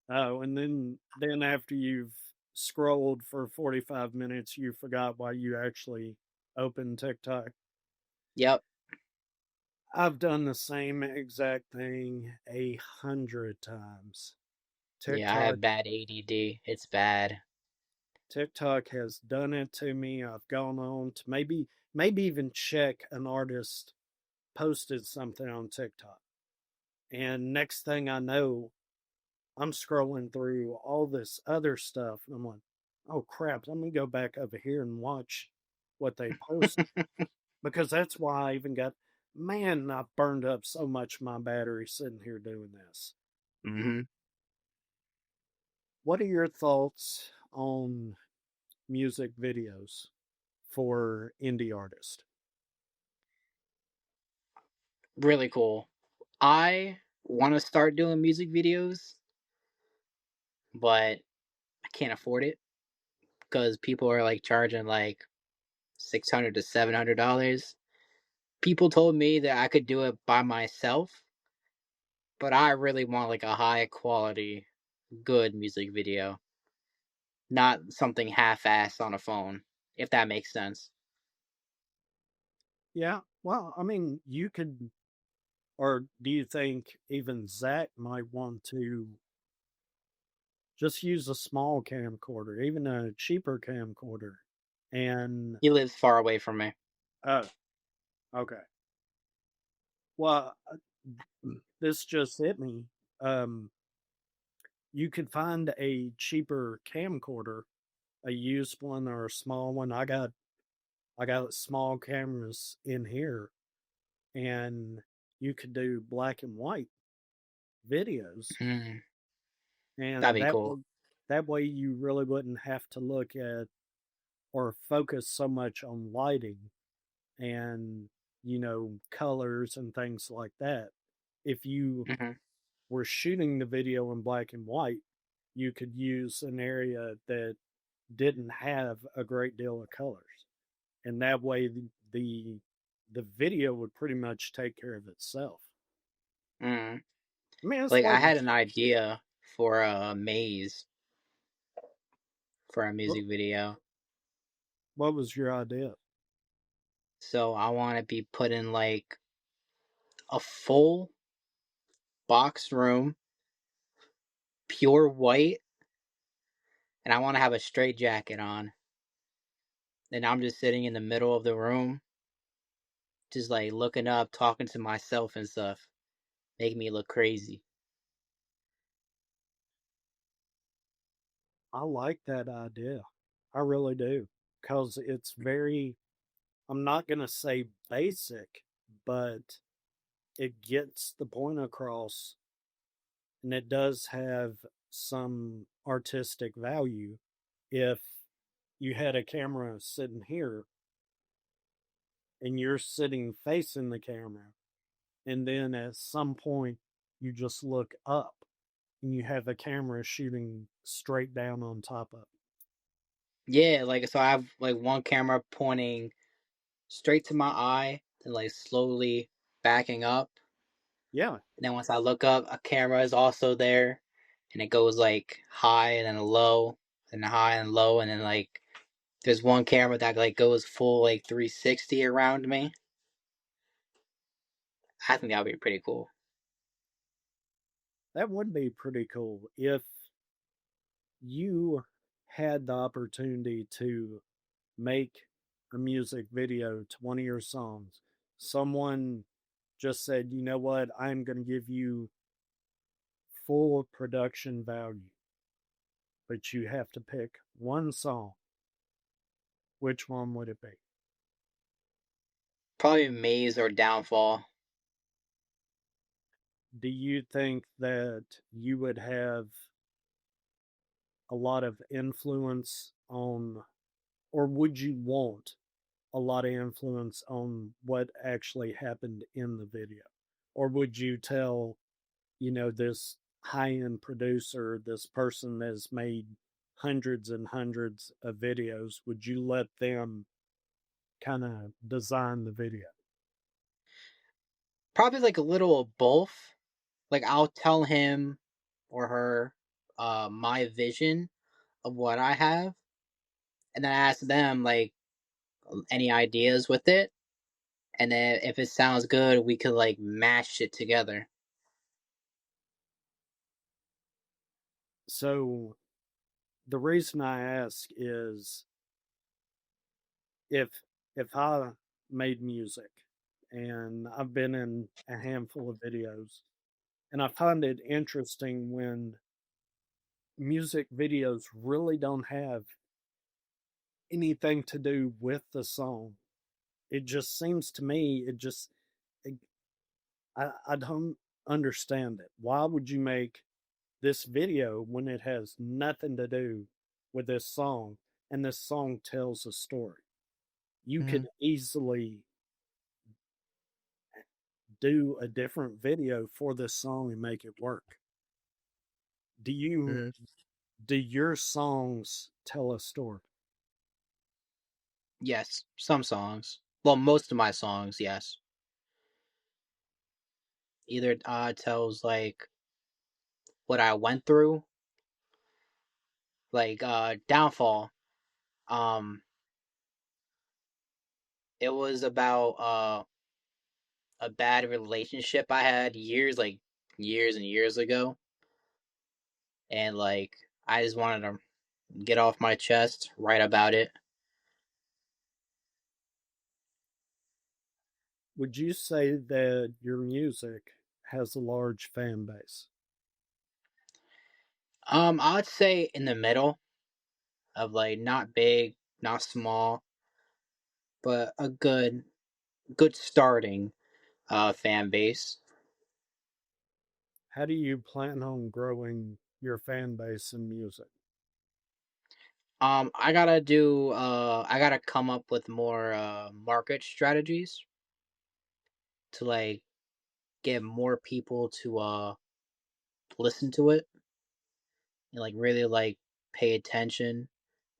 C: Oh, and then after you've scrolled for 45 minutes, you forgot why you actually opened TikTok.
B: Yep.
C: I've done the same exact thing 100 times.
B: Yeah, I
C: TikTok
B: have bad ADD. It's bad.
C: TikTok has done it to me. I've gone on to maybe even check an artist posted something on TikTok. And next thing I know, I'm scrolling through all this other stuff and I'm like, oh crap, let me go back over here and watch what they posted. Because that's why I even got, man, I burned up so much of my battery sitting here doing this.
B: Hmm.
C: What are your thoughts on music videos for indie artists?
B: Really cool. I want to start doing music videos, but I can't afford it because people are like charging like $600 to $700. People told me that I could do it by myself, but I really want like a high quality, good music video, not something half-assed on a phone, if that makes sense.
C: Yeah, well, I mean, you could, or do you think even Zach might want to just use a small camcorder, even a cheaper camcorder? And,
B: He lives far away from me.
C: oh, okay. Well, this just hit me. Um, you could find a cheaper camcorder, a used one or a small one. I got small cameras in here, and you could do black and white videos,
B: Mm, that'd
C: and
B: be cool.
C: that way you really wouldn't have to look at or focus so much on lighting and colors and things like that. If you
B: Hmm.
C: were shooting the video in black and white, you could use an area that didn't have a great deal of colors, and that way the video would pretty much take care of itself.
B: Mm.
C: I mean, it's
B: Like I
C: like,
B: had an idea for a maze for a
C: what,
B: music video.
C: what was your idea?
B: So I want to be put in like a full box room, pure white, and I want to have a straight jacket on. And I'm just sitting in the middle of the room, just like looking up, talking to myself and stuff, making me look crazy.
C: I like that idea. I really do. Because it's very, I'm not going to say basic, but it gets the point across, and it does have some artistic value. If you had a camera sitting here and you're sitting facing the camera, and then at some point you just look up and you have the camera shooting straight down on top of it.
B: Yeah, like so I have like one camera pointing straight to my eye and like slowly backing up.
C: Yeah,
B: And then once I look up, a camera is also there. and it goes like high and then low and high and low, and then like there's one camera that like goes full like 360 around me. I think that would be pretty cool.
C: That would be pretty cool if you had the opportunity to make a music video to one of your songs. Someone just said, you know what, I'm going to give you full production value, but you have to pick one song. Which one would it be?
B: Probably Maze or Downfall.
C: Do you think that you would have a lot of influence on, or would you want a lot of influence on what actually happened in the video? Or would you tell, this high end producer, this person that's made hundreds and hundreds of videos, would you let them kind of design the video?
B: Probably like a little of both. Like I'll tell him or her my vision of what I have, and then I ask them like any ideas with it, and then if it sounds good, we could like mash it together.
C: So the reason I ask is if I made music and I've been in a handful of videos, and I find it interesting when music videos really don't have anything to do with the song. It just seems to me, it, I don't understand it. Why would you make this video when it has nothing to do with this song and this song tells a story? You
B: Mm-hmm.
C: could easily do a different video for this song and make it work. Do you
B: Mm-hmm.
C: do your songs tell a story?
B: Yes, some songs. Well, most of my songs, yes. Either tells like what I went through, like Downfall. Um, it was about a bad relationship I had years and years ago, and like I just wanted to get off my chest, write about it.
C: Would you say that your music has a large fan base?
B: I'd say in the middle of like not big, not small, but a good starting fan base.
C: How do you plan on growing your fan base in music?
B: I gotta come up with more market strategies to like get more people to listen to it and like really like pay attention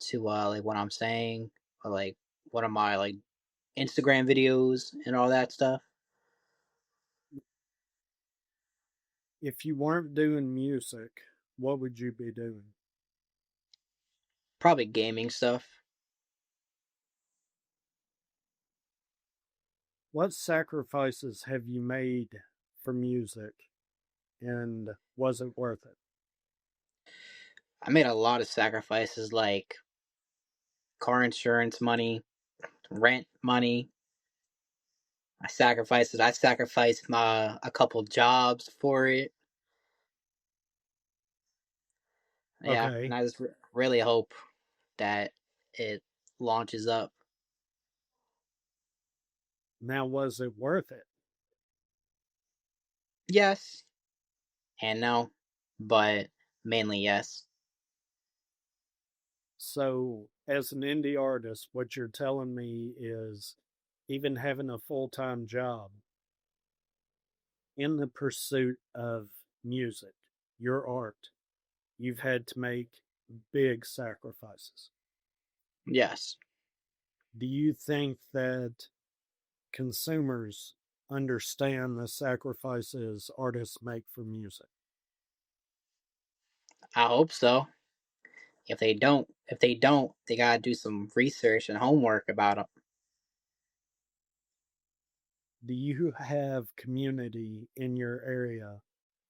B: to like what I'm saying, or like what are my like Instagram videos and all that stuff.
C: If you weren't doing music, what would you be doing?
B: Probably gaming stuff.
C: What sacrifices have you made for music, and was it worth it?
B: I made a lot of sacrifices, like car insurance money, rent money. I sacrificed my a couple jobs for it. Yeah, and
C: Okay,
B: I just really hope that it launches up.
C: now was it worth it?
B: Yes and no, but mainly yes.
C: So, as an indie artist, what you're telling me is even having a full time job in the pursuit of music, your art, you've had to make big sacrifices.
B: Yes.
C: Do you think that consumers understand the sacrifices artists make for music?
B: I hope so. If they don't, they gotta do some research and homework about them.
C: Do you have community in your area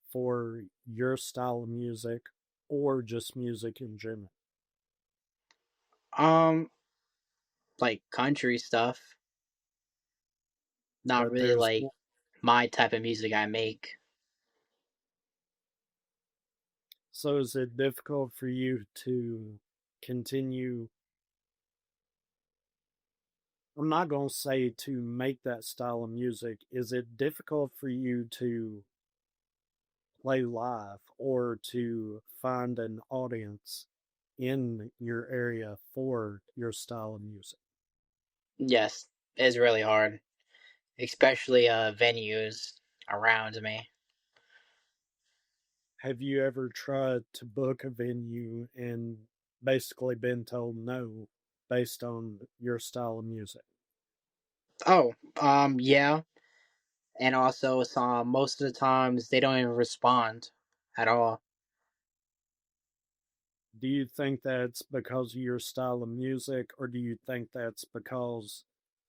C: for your style of music or just music in general?
B: Um, like country stuff, not
C: But
B: really
C: there's
B: like my type of music I make.
C: so is it difficult for you to continue? I'm not going to say to make that style of music. Is it difficult for you to play live or to find an audience in your area for your style of music?
B: Yes, it's really hard, especially venues around me.
C: Have you ever tried to book a venue and basically been told no based on your style of music?
B: Oh, yeah, and also some most of the times they don't even respond at all.
C: Do you think that's because of your style of music, or do you think that's because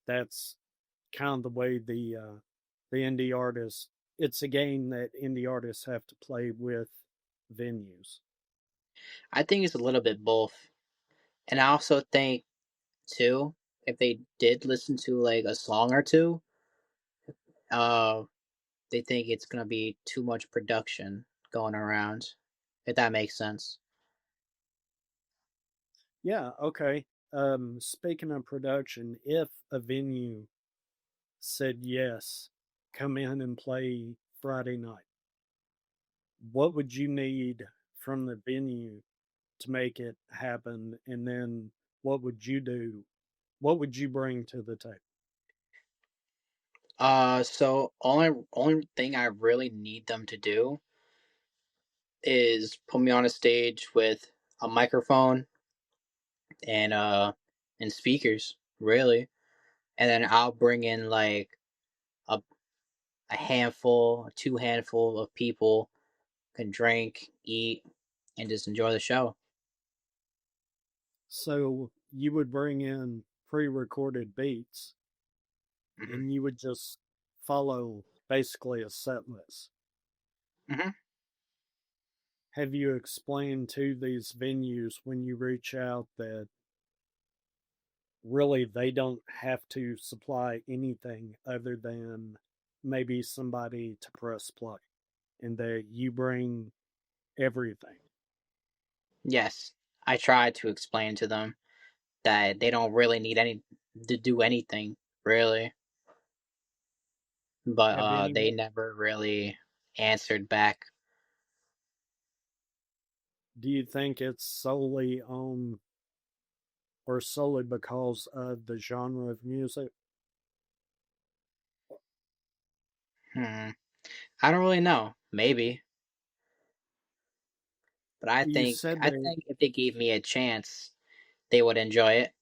C: that's kind of the way the indie artists? It's a game that indie artists have to play with venues.
B: I think it's a little bit both, and I also think too if they did listen to like a song or two, uh, they think it's gonna be too much production going around. If that makes sense.
C: Yeah, okay. Speaking of production, if a venue said yes, come in and play Friday night, what would you need from the venue to make it happen? And then what would you do? What would you bring to the table?
B: So only thing I really need them to do is put me on a stage with a microphone and speakers, really, and then I'll bring in like a a handful, two handful of people can drink, eat, and just enjoy the show.
C: So you would bring in pre recorded beats
B: Hmm.
C: and you would just follow basically a set list.
B: Hmm.
C: Have you explained to these venues when you reach out that really they don't have to supply anything other than maybe somebody to press play and that you bring everything?
B: Yes, I tried to explain to them that they don't really need any to do anything, really, but
C: Have
B: they
C: anyone,
B: never really answered back.
C: do you think it's solely on or solely because of the genre of music?
B: Hmm. I don't really know. Maybe, but I
C: You
B: think
C: said
B: I
C: that,
B: think if they gave me a chance, they would enjoy it.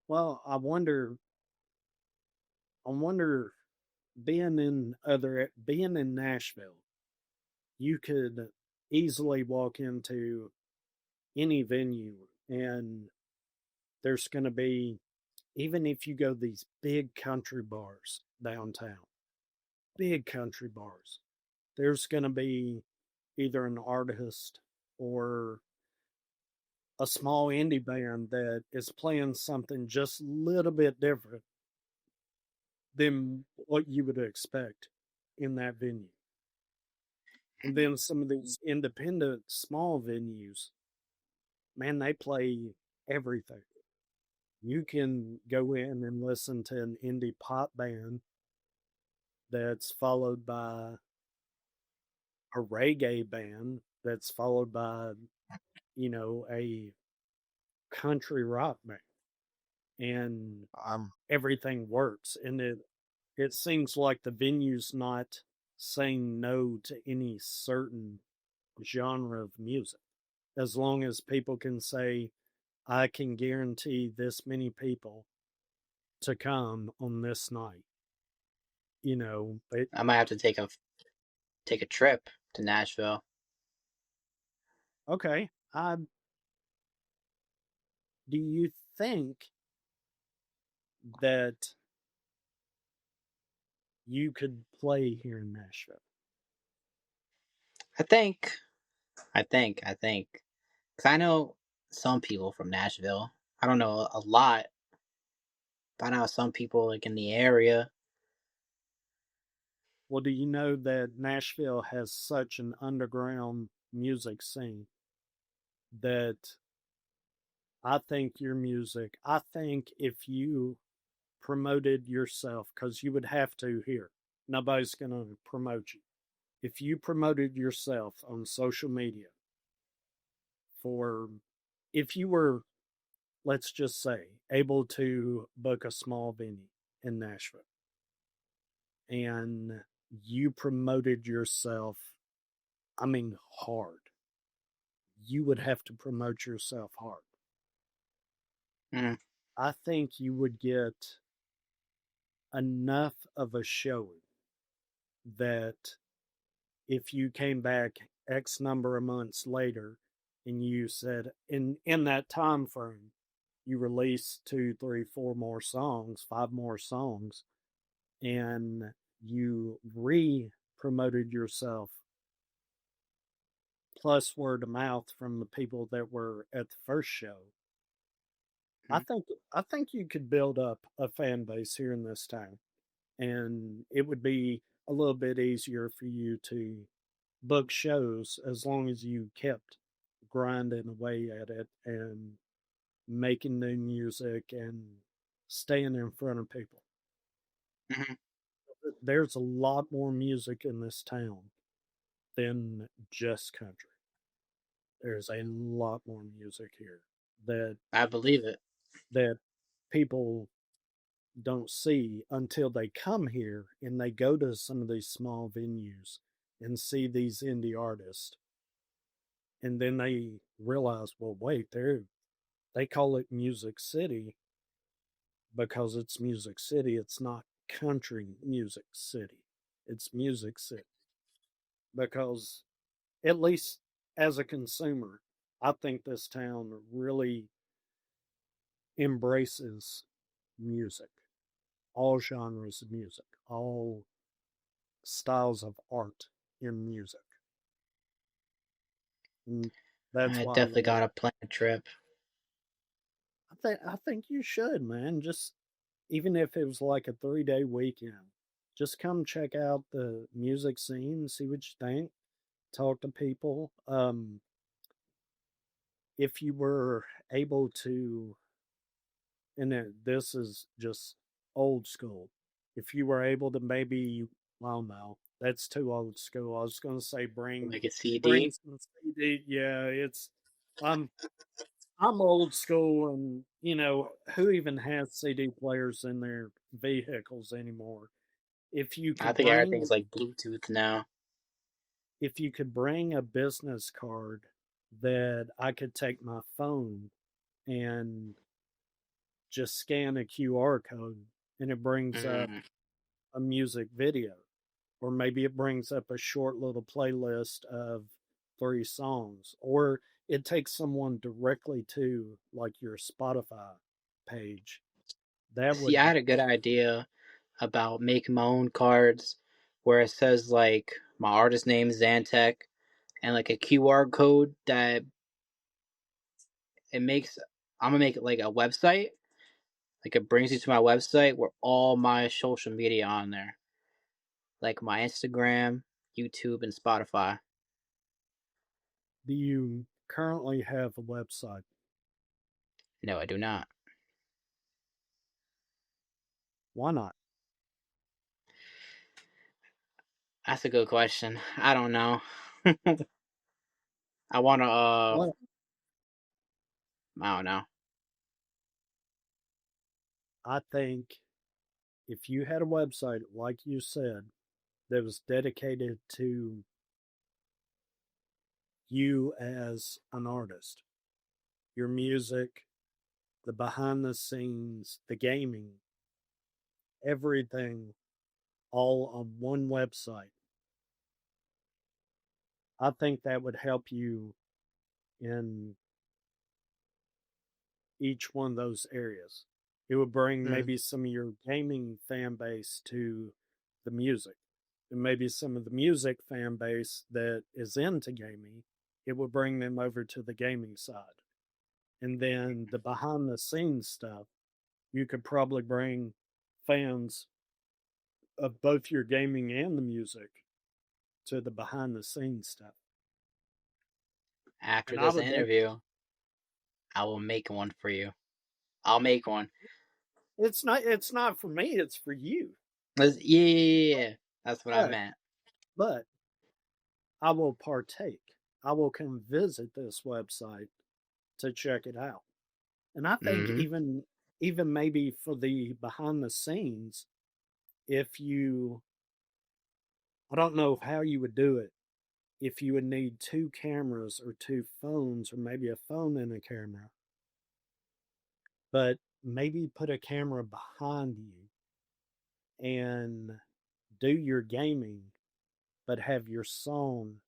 C: well, I wonder being in Nashville, you could easily walk into any venue and there's going to be, even if you go to these big country bars downtown, big country bars, there's going to be either an artist or a small indie band that is playing something just a little bit different than what you would expect in that venue. And then some of these independent small venues, man, they play everything. You can go in and listen to an indie pop band that's followed by a reggae band that's followed by, a country rock band. And
D: I'm
C: everything works. And it seems like the venue's not saying no to any certain genre of music. As long as people can say, I can guarantee this many people to come on this night. It,
B: I might have to take a trip. to Nashville.
C: Okay. Do you think that you could play here in Nashville?
B: I think, I think, because I know some people from Nashville. I don't know a lot, but I know some people like in the area.
C: Well, do you know that Nashville has such an underground music scene that I think your music, I think if you promoted yourself, because you would have to here, nobody's going to promote you. If you promoted yourself on social media for, if you were, let's just say, able to book a small venue in Nashville and you promoted yourself, I mean, hard, you would have to promote yourself hard.
B: Mm,
C: I think you would get enough of a showing that if you came back X number of months later and you said in that time frame you released two, three, four more songs, five more songs, and you re-promoted yourself plus word of mouth from the people that were at the first show. I
B: mm,
C: think I think you could build up a fan base here in this town, and it would be a little bit easier for you to book shows as long as you kept grinding away at it and making new music and staying in front of people.
B: mhm.
C: There's a lot more music in this town than just country. There's a lot more music here that
B: I believe it.
C: that people don't see until they come here and they go to some of these small venues and see these indie artists, and then they realize, well, wait, they call it Music City because it's Music City. It's not country music city. It's Music City because, at least as a consumer, I think this town really embraces music, all genres of music, all styles of art in music. And that's
B: I
C: why I
B: definitely
C: love it.
B: got to plan a trip.
C: I think you should, man. Just even if it was like a 3 day weekend, just come check out the music scene, see what you think, talk to people. If you were able to, and this is just old school, if you were able to maybe, well, no, that's too old school. I was going to say
B: Like a
C: bring
B: CD.
C: some CD. Yeah, I'm I'm old school, and who even has CD players in their vehicles anymore? If you
B: I
C: could
B: think
C: bring
B: everything's like Bluetooth now.
C: if you could bring a business card that I could take my phone and just scan a QR code and it brings up
B: Mm.
C: a music video, or maybe it brings up a short little playlist of three songs, or it takes someone directly to like your Spotify page. That
B: See,
C: would
B: I had a good idea about making my own cards where it says like my artist name Xantech and like a QR code that it makes. I'm gonna make it like a website. Like it brings you to my website where all my social media on there, like my Instagram, YouTube, and Spotify.
C: do you currently have a website?
B: No, I do not.
C: Why not?
B: That's a good question. I don't know. I wanna.
C: Well,
B: I don't know.
C: I think if you had a website, like you said, that was dedicated to you as an artist, your music, the behind the scenes, the gaming, everything all on one website, I think that would help you in each one of those areas. It would bring
B: Mm.
C: maybe some of your gaming fan base to the music, and maybe some of the music fan base that is into gaming, it would bring them over to the gaming side. And then the behind the scenes stuff, you could probably bring fans of both your gaming and the music to the behind the scenes stuff.
B: After
C: And I
B: this
C: would,
B: interview, I will make one for you. I'll make one.
C: it's not for me, it's for you.
B: Yeah. That's what I
C: But
B: meant.
C: but I will partake. I will come visit this website to check it out. And I think
B: Mm-hmm.
C: even maybe for the behind the scenes, if you I don't know how you would do it, if you would need two cameras or two phones or maybe a phone and a camera, but maybe put a camera behind you and do your gaming, but have your song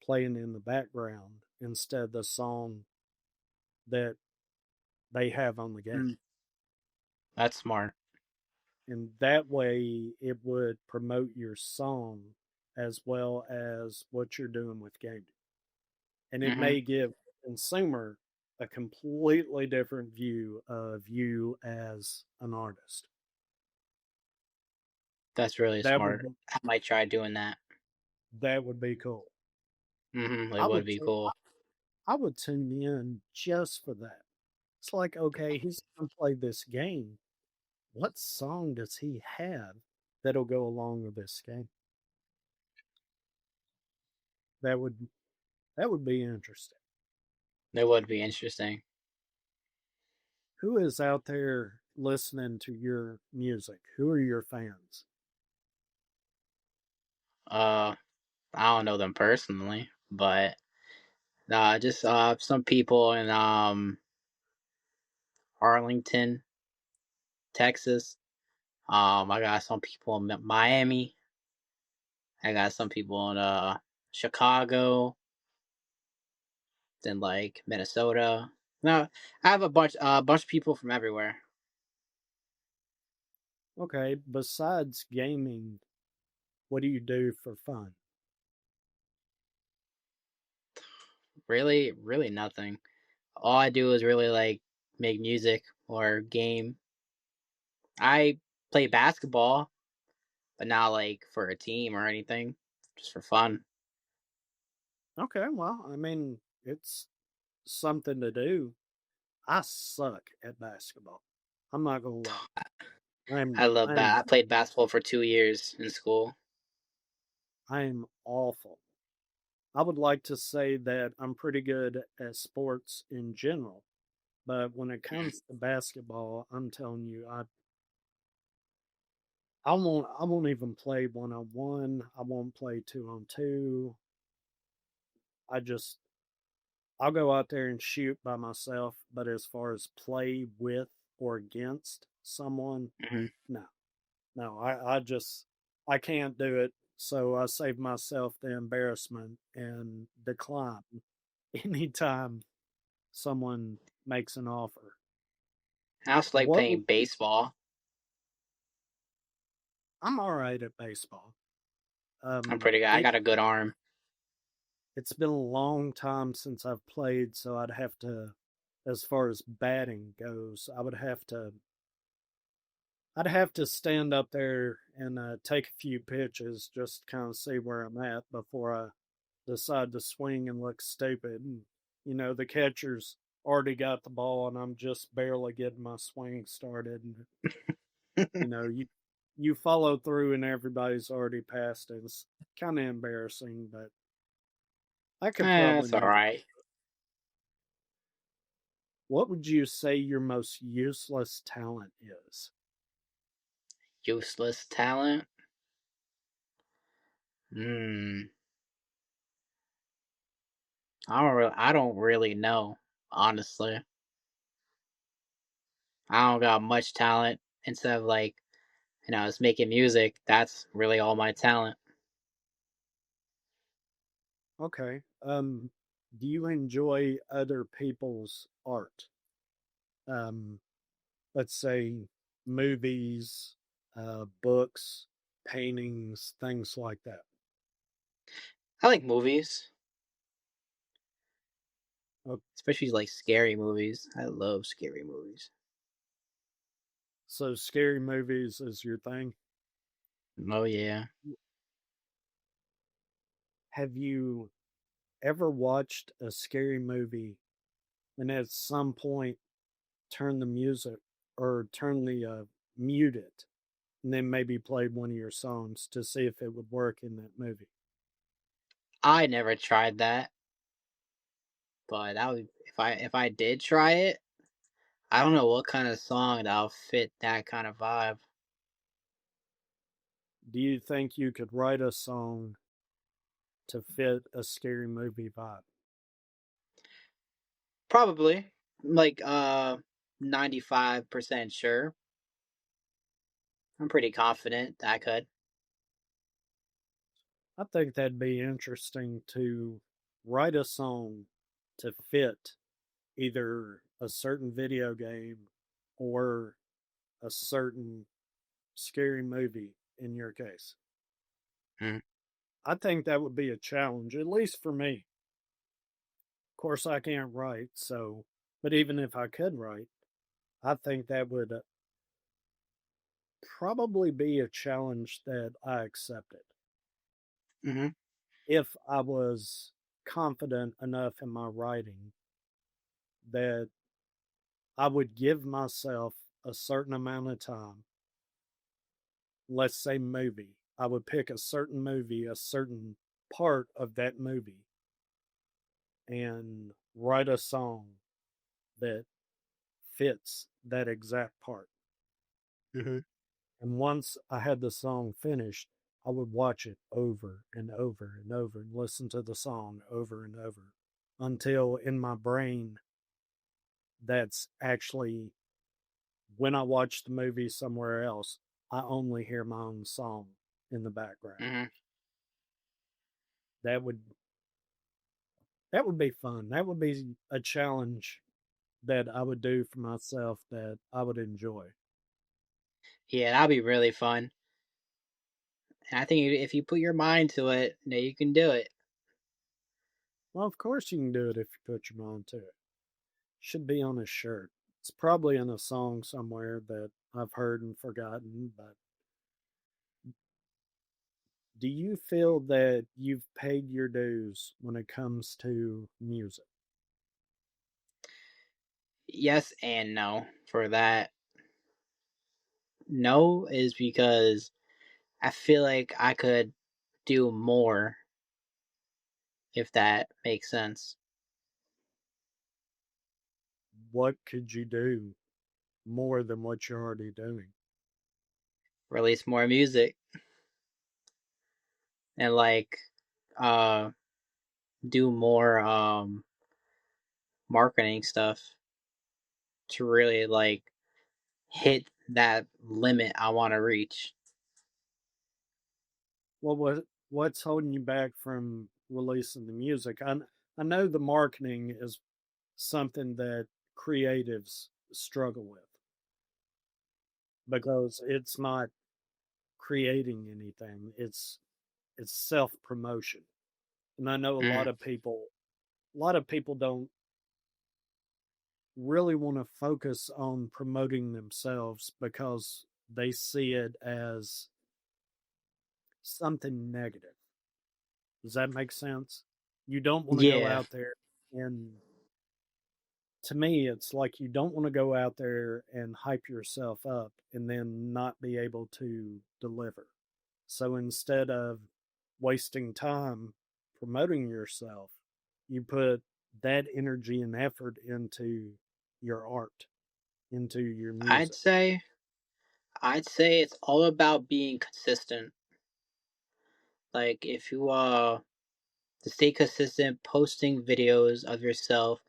C: playing in the background instead of the song that they have on the game.
B: Mm. That's smart.
C: And that way it would promote your song as well as what you're doing with gaming. And it
B: Mm-hmm.
C: may give the consumer a completely different view of you as an artist.
B: That's really
C: That would
B: smart.
C: be,
B: I might try doing that.
C: that would be cool.
B: Mm-hmm.
C: I
B: It would
C: would
B: be cool.
C: I would tune in just for that. It's like, okay, he's gonna play this game. What song does he have that'll go along with this game? That would that would be interesting.
B: It would be interesting.
C: Who is out there listening to your music? Who are your fans?
B: Uh, I don't know them personally, but just some people in Arlington, Texas. I got some people in Miami. I got some people in Chicago, then like Minnesota. No, I have a bunch of people from everywhere.
C: Okay, besides gaming, what do you do for fun?
B: Really, really nothing. All I do is really like make music or game. I play basketball, but not like for a team or anything, just for fun.
C: Okay, well, I mean, it's something to do. I suck at basketball. I'm not gonna lie.
B: I love
C: I'm
B: that. I played basketball for 2 years in school.
C: I'm awful. I would like to say that I'm pretty good at sports in general, but when it comes to basketball, I'm telling you, I won't even play 1-on-1. I won't play 2-on-2. I just I'll go out there and shoot by myself, but as far as play with or against someone,
B: Hmm.
C: no. No, I can't do it. So I save myself the embarrassment and decline anytime someone makes an offer.
B: I also like
C: What would
B: playing baseball.
C: I'm all right at baseball.
B: I'm pretty good. I
C: It
B: got a good arm.
C: it's been a long time since I've played, so I'd have to, as far as batting goes, I'd have to stand up there and take a few pitches just to kind of see where I'm at before I decide to swing and look stupid. And, the catcher's already got the ball and I'm just barely getting my swing started. And, you know, you, you follow through and everybody's already passed it. It's kind of embarrassing, but I could probably
B: That's all
C: make it.
B: right.
C: What would you say your most useless talent is?
B: Useless talent. Hmm. I don't really know. Honestly, I don't got much talent. Instead of like, just making music. That's really all my talent.
C: Okay. Do you enjoy other people's art? Um, let's say movies, books, paintings, things like that.
B: I like movies,
C: Oh,
B: especially like scary movies. I love scary movies.
C: so scary movies is your thing.
B: Oh yeah.
C: Have you ever watched a scary movie and at some point turn the music or turn the mute it and then maybe played one of your songs to see if it would work in that movie?
B: I never tried that, but that would if I did try it, I don't know what kind of song that'll fit that kind of vibe.
C: Do you think you could write a song to fit a scary movie vibe?
B: Probably like 95% sure. I'm pretty confident that I could.
C: I think that'd be interesting to write a song to fit either a certain video game or a certain scary movie in your case.
B: Mm.
C: I think that would be a challenge, at least for me. Of course, I can't write, so, but even if I could write, I think that would probably be a challenge that I accepted.
B: Hmm.
C: If I was confident enough in my writing that I would give myself a certain amount of time, let's say movie, I would pick a certain movie, a certain part of that movie, and write a song that fits that exact part.
B: Hmm.
C: And once I had the song finished, I would watch it over and over and over and listen to the song over and over until in my brain, that's actually when I watch the movie somewhere else, I only hear my own song in the background.
B: Hmm.
C: That would that would be fun. That would be a challenge that I would do for myself that I would enjoy.
B: Yeah, that'd be really fun. And I think if you put your mind to it, you can do it.
C: Well, of course you can do it if you put your mind to it. Should be on a shirt. It's probably in a song somewhere that I've heard and forgotten, but do you feel that you've paid your dues when it comes to music?
B: Yes and no for that. No is because I feel like I could do more if that makes sense.
C: What could you do more than what you're already doing?
B: Release more music and like uh do more marketing stuff to really like hit that limit I want to reach.
C: Well, what's holding you back from releasing the music? I know the marketing is something that creatives struggle with because it's not creating anything. It's self promotion. And I know
B: Mm,
C: a lot of people don't really want to focus on promoting themselves because they see it as something negative. Does that make sense? You don't want to go
B: yeah,
C: out there and to me it's like you don't want to go out there and hype yourself up and then not be able to deliver. So instead of wasting time promoting yourself, you put that energy and effort into your art, into your
B: I'd
C: music.
B: say I'd say it's all about being consistent. Like if you to stay consistent posting videos of yourself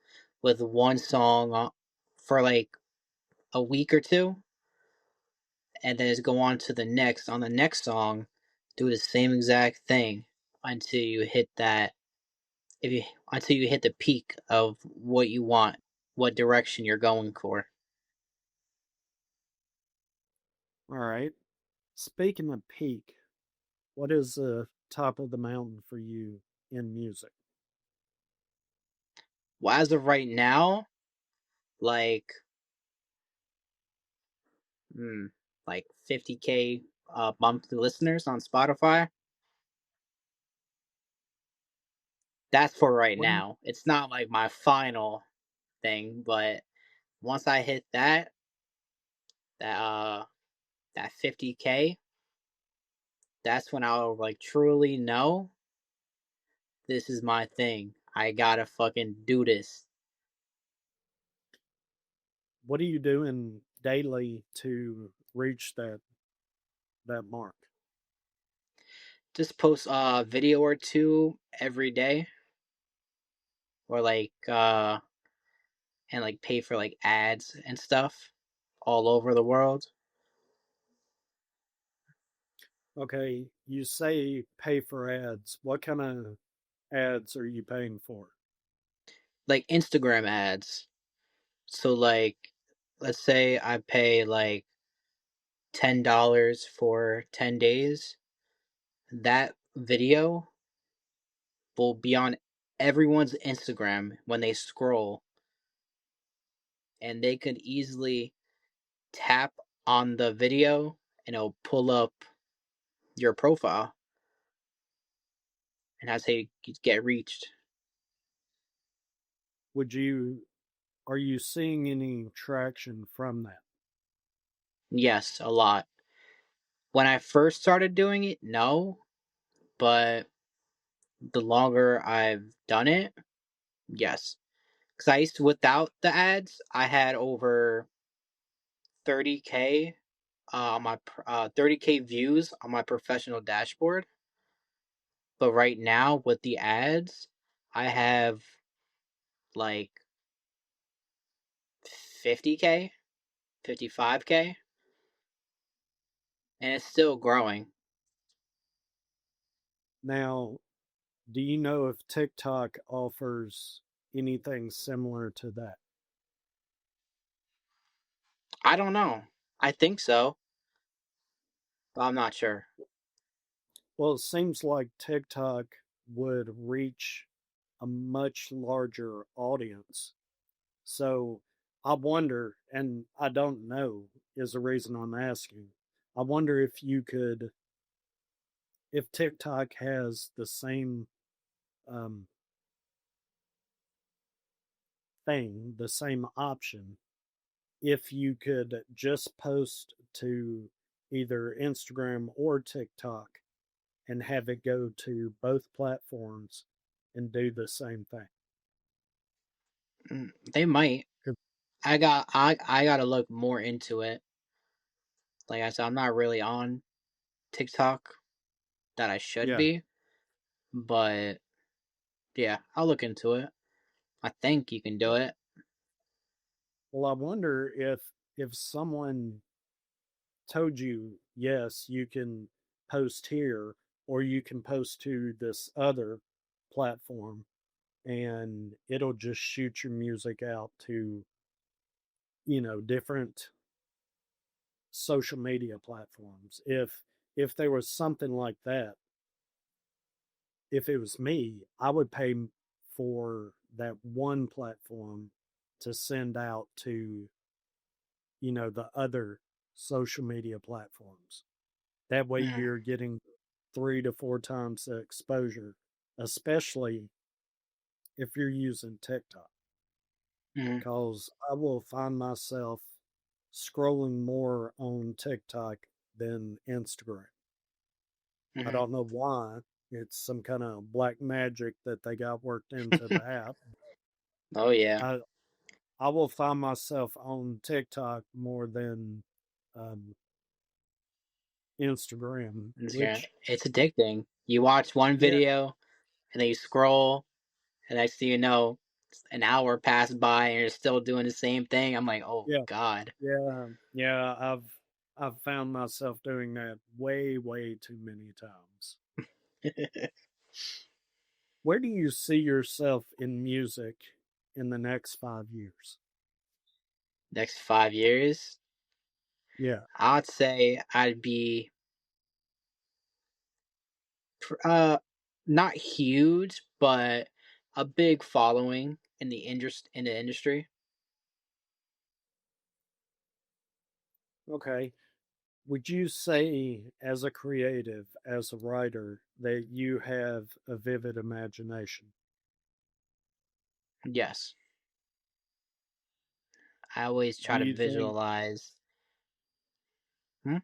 B: with one song for like a week or two and then just go on to the next song, do the same exact thing until you hit that if you until you hit the peak of what you want, what direction you're going for.
C: All right. Speaking of peak, what is the top of the mountain for you in music?
B: Well, as of right now, like hmm, like 50K monthly listeners on Spotify. That's for right
C: When
B: now. It's not like my final thing, but once I hit that that 50K, that's when I'll like truly know this is my thing. I gotta fucking do this.
C: what are you doing daily to reach that mark?
B: Just post a video or two every day, or like and like pay for like ads and stuff all over the world.
C: Okay, you say pay for ads. What kind of ads are you paying for?
B: Like Instagram ads. So like let's say I pay like $10 for 10 days. That video will be on everyone's Instagram when they scroll, and they could easily tap on the video and it'll pull up your profile, and that's how you get reached.
C: Would you Are you seeing any traction from that?
B: Yes, a lot. When I first started doing it, no, but the longer I've done it, yes. Because I used to, without the ads, I had over 30K on my 30K views on my professional dashboard. But right now with the ads, I have like 50K, 55K, and it's still growing.
C: Now, do you know if TikTok offers anything similar to that?
B: I don't know. I think so, but I'm not sure.
C: Well, it seems like TikTok would reach a much larger audience. So I wonder, and I don't know is the reason I'm asking. I wonder if if TikTok has the same um, thing, the same option, if you could just post to either Instagram or TikTok and have it go to both platforms and do the same thing.
B: They might. I gotta look more into it. Like I said, I'm not really on TikTok that I should
C: Yeah.
B: be, but yeah, I'll look into it. I think you can do it.
C: Well, I wonder if someone told you, yes, you can post here or you can post to this other platform and it'll just shoot your music out to, different social media platforms. If there was something like that, if it was me, I would pay for that one platform to send out to, the other social media platforms. That way
B: Mm,
C: you're getting 3 to 4 times the exposure, especially if you're using TikTok.
B: mm,
C: Because I will find myself scrolling more on TikTok than Instagram. I
B: mm-hmm.
C: don't know why. It's some kind of black magic that they got worked into the app.
B: Oh yeah,
C: I I will find myself on TikTok more than um, Instagram, which
B: it's addicting. You watch one
C: yeah,
B: video and then you scroll, and next thing you know, an hour passed by and you're still doing the same thing. I'm like, oh
C: yeah,
B: god.
C: yeah. I've found myself doing that way too many times. Where do you see yourself in music in the next 5 years?
B: Next 5 years,
C: Yeah.
B: I'd say I'd be uh not huge, but a big following in the industry.
C: Okay. Would you say, as a creative, as a writer, that you have a vivid imagination?
B: Yes. I always
C: Do
B: try to
C: you think?
B: visualize. Hmm?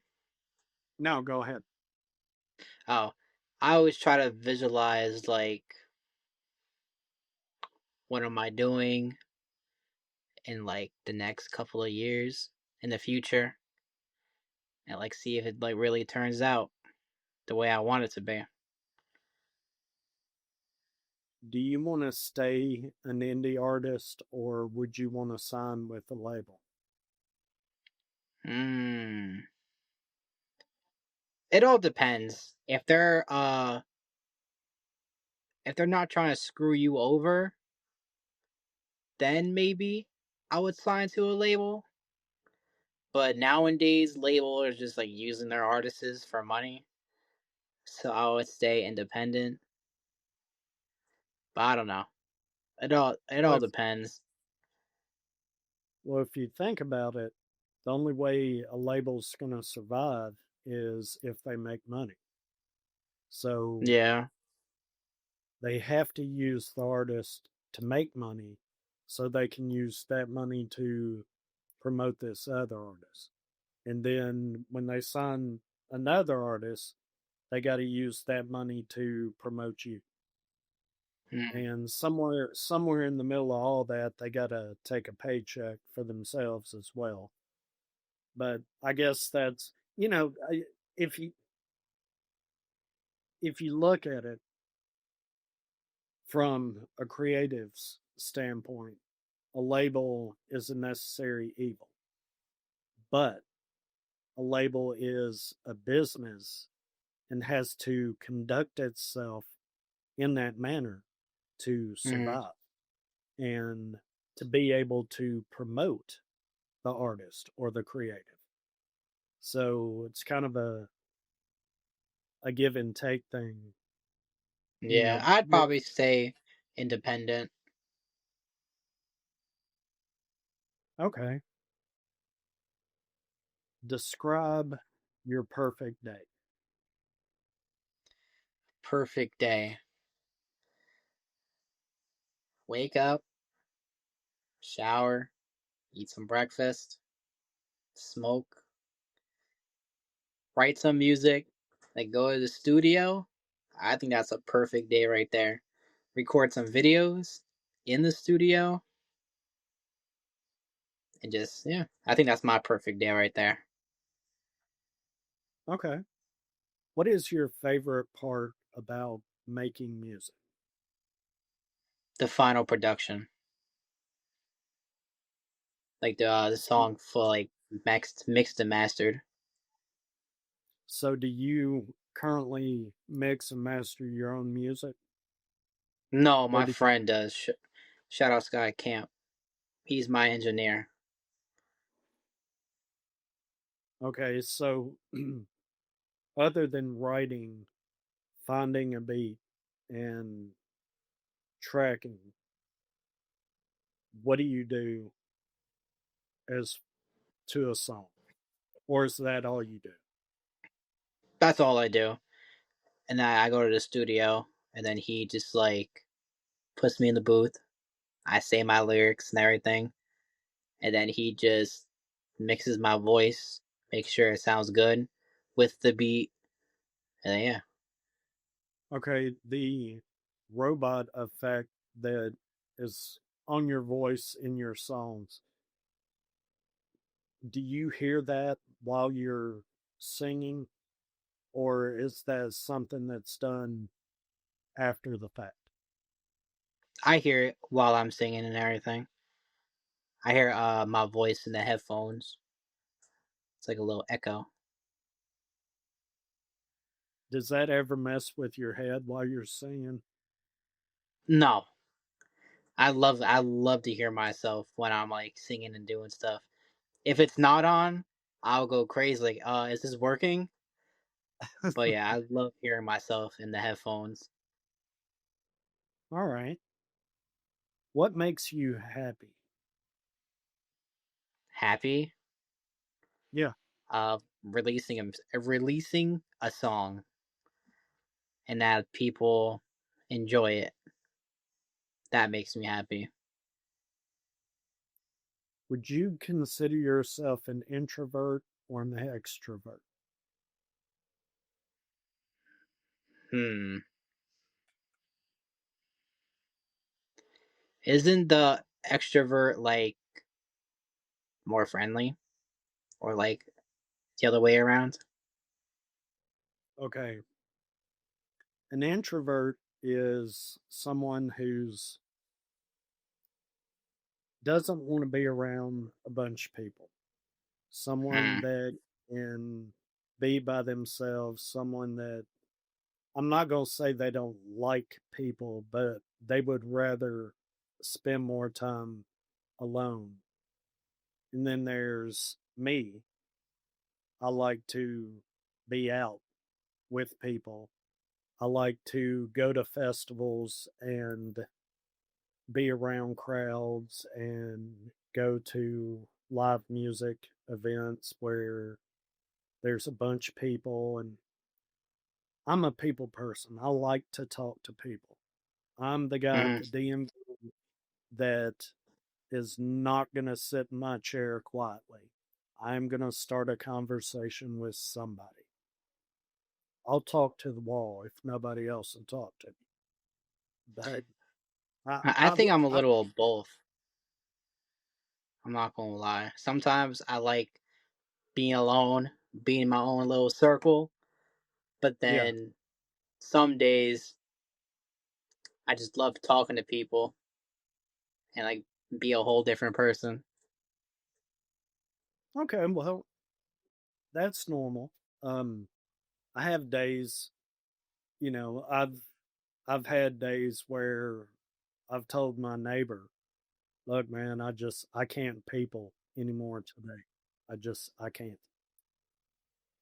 C: No, go ahead.
B: Oh, I always try to visualize like what am I doing in like the next couple of years in the future, and like see if it like really turns out the way I want it to be.
C: Do you want to stay an indie artist or would you want to sign with a label?
B: Hmm. It all depends. If they're not trying to screw you over, then maybe I would sign to a label. But nowadays, labels are just like using their artists for money. So I would stay independent. But I don't know. It all
C: Well,
B: depends.
C: if you think about it, the only way a label's going to survive is if they make money. So
B: Yeah.
C: they have to use the artist to make money so they can use that money to promote this other artist. And then when they sign another artist, they got to use that money to promote you.
B: Mm.
C: And somewhere in the middle of all that, they got to take a paycheck for themselves as well. But I guess that's, if you if you look at it from a creative's standpoint, a label is a necessary evil. But a label is a business and has to conduct itself in that manner to
B: Mm.
C: survive and to be able to promote the artist or the creative. So it's kind of a give and take thing, you
B: Yeah,
C: know.
B: I'd probably stay independent.
C: Okay. Describe your perfect day.
B: Perfect day. Wake up, shower, eat some breakfast, smoke, write some music, like go to the studio. I think that's a perfect day right there. Record some videos in the studio and just, yeah, I think that's my perfect day right there.
C: Okay. What is your favorite part about making music?
B: The final production, like the song for like mixed and mastered.
C: So, do you currently mix and master your own music?
B: No,
C: Or
B: my
C: do you,
B: friend does. Shout out Sky Camp. He's my engineer.
C: okay, so other than writing, finding a beat, and tracking, what do you do as to a song? Or is that all you do?
B: That's all I do. And then I go to the studio, and then he just like puts me in the booth. I say my lyrics and everything, and then he just mixes my voice, makes sure it sounds good with the beat, and then, yeah.
C: Okay, the robot effect that is on your voice in your songs, do you hear that while you're singing, or is that something that's done after the fact?
B: I hear it while I'm singing and everything. I hear my voice in the headphones. It's like a little echo.
C: Does that ever mess with your head while you're singing?
B: No, I love to hear myself when I'm like singing and doing stuff. If it's not on, I'll go crazy. Like, is this working? But yeah, I love hearing myself in the headphones.
C: All right. What makes you happy?
B: Happy.
C: Yeah.
B: Releasing a song and that people enjoy it. That makes me happy.
C: Would you consider yourself an introvert or an extrovert?
B: Hmm. Isn't the extrovert like more friendly or like the other way around?
C: Okay. An introvert is someone who's doesn't want to be around a bunch of people. Someone
B: Hmm.
C: that can be by themselves, someone that I'm not going to say they don't like people, but they would rather spend more time alone. And then there's me. I like to be out with people. I like to go to festivals and be around crowds and go to live music events where there's a bunch of people, and I'm a people person. I like to talk to people. I'm the guy at
B: Hmm.
C: the DMV that is not going to sit in my chair quietly. I'm going to start a conversation with somebody. I'll talk to the wall if nobody else will talk to me. But I,
B: I
C: I,
B: think I'm a
C: I
B: little of both. I'm not gonna lie. Sometimes I like being alone, being in my own little circle, but
C: yeah,
B: then some days I just love talking to people and like be a whole different person.
C: okay, well, that's normal. Um, I have days, I've had days where I've told my neighbor, "Look, man, I can't people anymore today. I can't."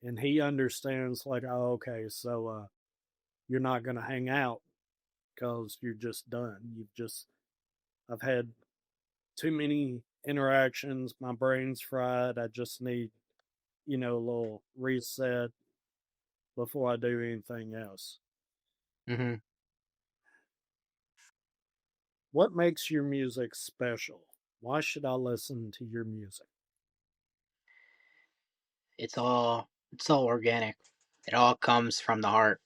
C: And he understands, like, "Oh, okay, so you're not going to hang out because you're just done. I've had too many interactions. My brain's fried. I just need, a little reset before I do anything else."
B: Hmm.
C: What makes your music special? Why should I listen to your music?
B: It's all organic. It all comes from the heart.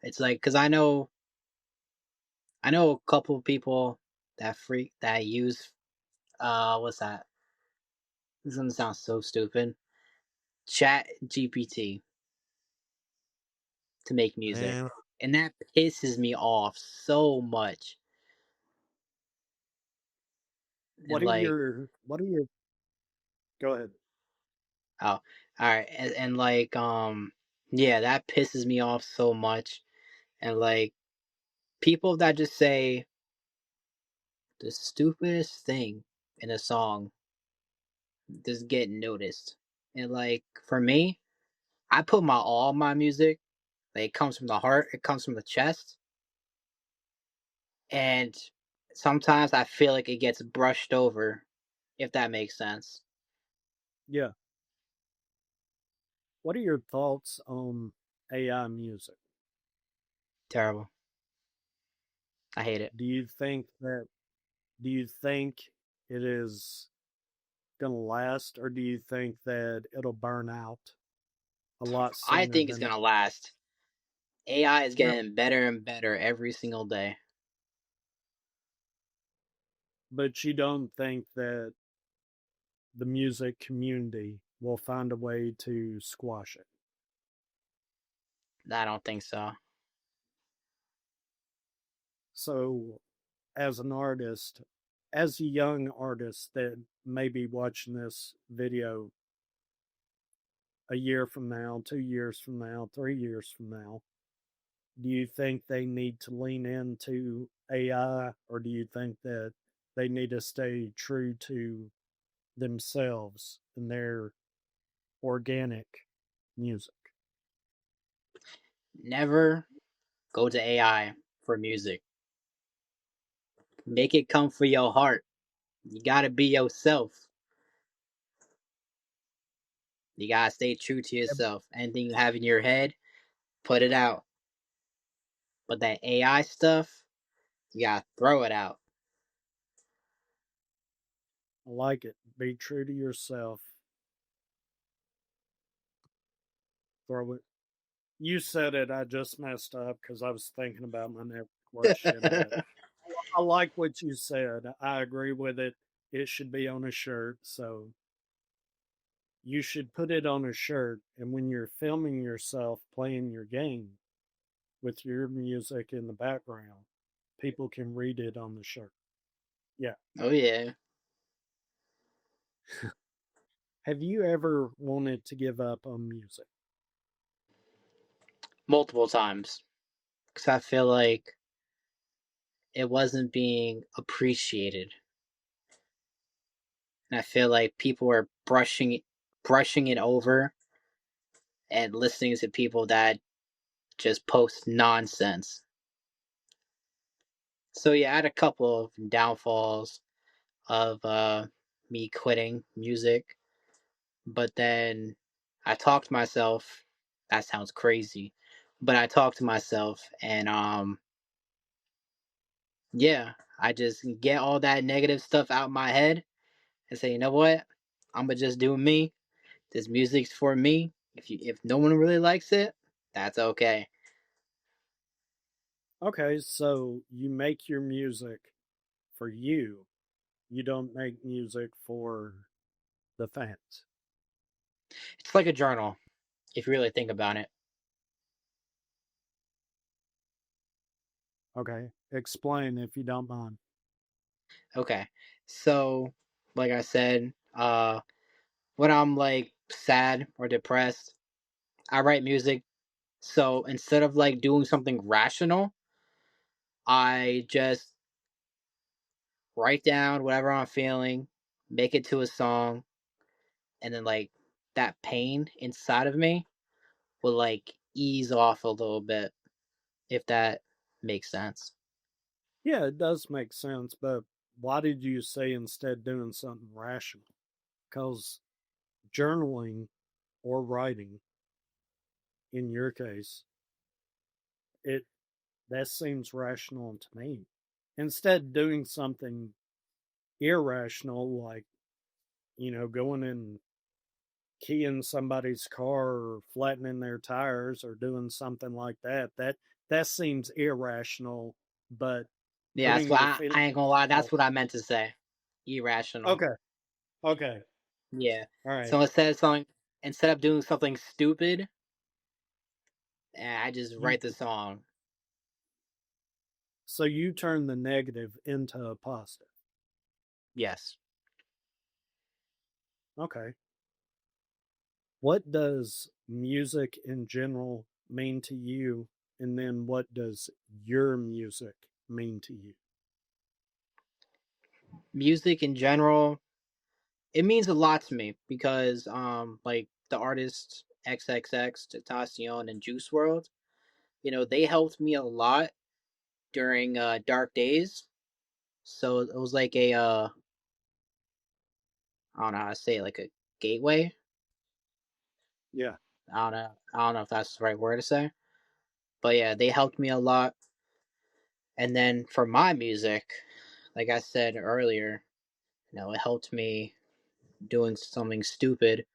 B: It's like because I know a couple of people that use what's that? This is gonna sound so stupid. Chat GPT to make music,
C: Man,
B: and that pisses me off so much. And like,
C: what are your, go ahead.
B: oh, all right, and like, yeah, that pisses me off so much. And like, people that just say the stupidest thing in a song just get noticed. And like, for me, I put my all in my music. Like, it comes from the heart. It comes from the chest. And sometimes I feel like it gets brushed over, if that makes sense.
C: Yeah. What are your thoughts on AI music?
B: Terrible. I hate it.
C: Do you think that, do you think it is going to last, or do you think that it'll burn out a lot
B: I
C: sooner
B: think it's
C: than it?
B: gonna last. AI is
C: Really?
B: getting better and better every single day.
C: But you don't think that the music community will find a way to squash it?
B: I don't think so.
C: So, as an artist, as a young artist that may be watching this video a year from now, 2 years from now, 3 years from now, do you think they need to lean into AI, or do you think that they need to stay true to themselves and their organic music?
B: Never go to AI for music. Make it come for your heart. You gotta be yourself. You gotta stay true to yourself. Anything you have in your head, put it out. But that AI stuff, you gotta throw it out.
C: I like it. Be true to yourself. Throw it. You said it. I just messed up because I was thinking about my next question. But I like what you said. I agree with it. It should be on a shirt. So you should put it on a shirt. And when you're filming yourself playing your game with your music in the background, people can read it on the shirt. Yeah.
B: Oh yeah.
C: Have you ever wanted to give up on music?
B: Multiple times. Because I feel like it wasn't being appreciated. And I feel like people were brushing it over and listening to people that just post nonsense. So yeah, I had a couple of downfalls of me quitting music, but then I talked to myself. That sounds crazy, but I talked to myself, and yeah, I just get all that negative stuff out my head and say, you know what, I'm gonna just do me. This music's for me. If no one really likes it, that's okay.
C: Okay, so you make your music for you. You don't make music for the fans.
B: It's like a journal, if you really think about it.
C: Okay, explain if you don't mind.
B: Okay, so like I said, when I'm like sad or depressed, I write music. So instead of like doing something rational, I just write down whatever I'm feeling, make it to a song, and then like that pain inside of me will like ease off a little bit, if that makes sense.
C: Yeah, it does make sense, but why did you say instead doing something rational? Because journaling or writing, in your case, it that seems rational to me. Instead, doing something irrational, like going and keying somebody's car or flattening their tires or doing something like that seems irrational. But
B: Yeah, that's
C: putting
B: what
C: your feelings
B: I ain't gonna lie.
C: out.
B: That's what I meant to say. Irrational.
C: Okay, okay,
B: Yeah.
C: all right.
B: So instead of doing something stupid, I just
C: You
B: write the song.
C: So you turn the negative into a positive.
B: Yes.
C: Okay. What does music in general mean to you? And then what does your music mean to you?
B: Music in general, it means a lot to me because like the artists XXX, Tentacion, and Juice World, they helped me a lot during dark days. So it was like a I don't know how to say it, like a gateway.
C: Yeah.
B: I don't know if that's the right word to say. But yeah, they helped me a lot. And then for my music, like I said earlier, it helped me doing something stupid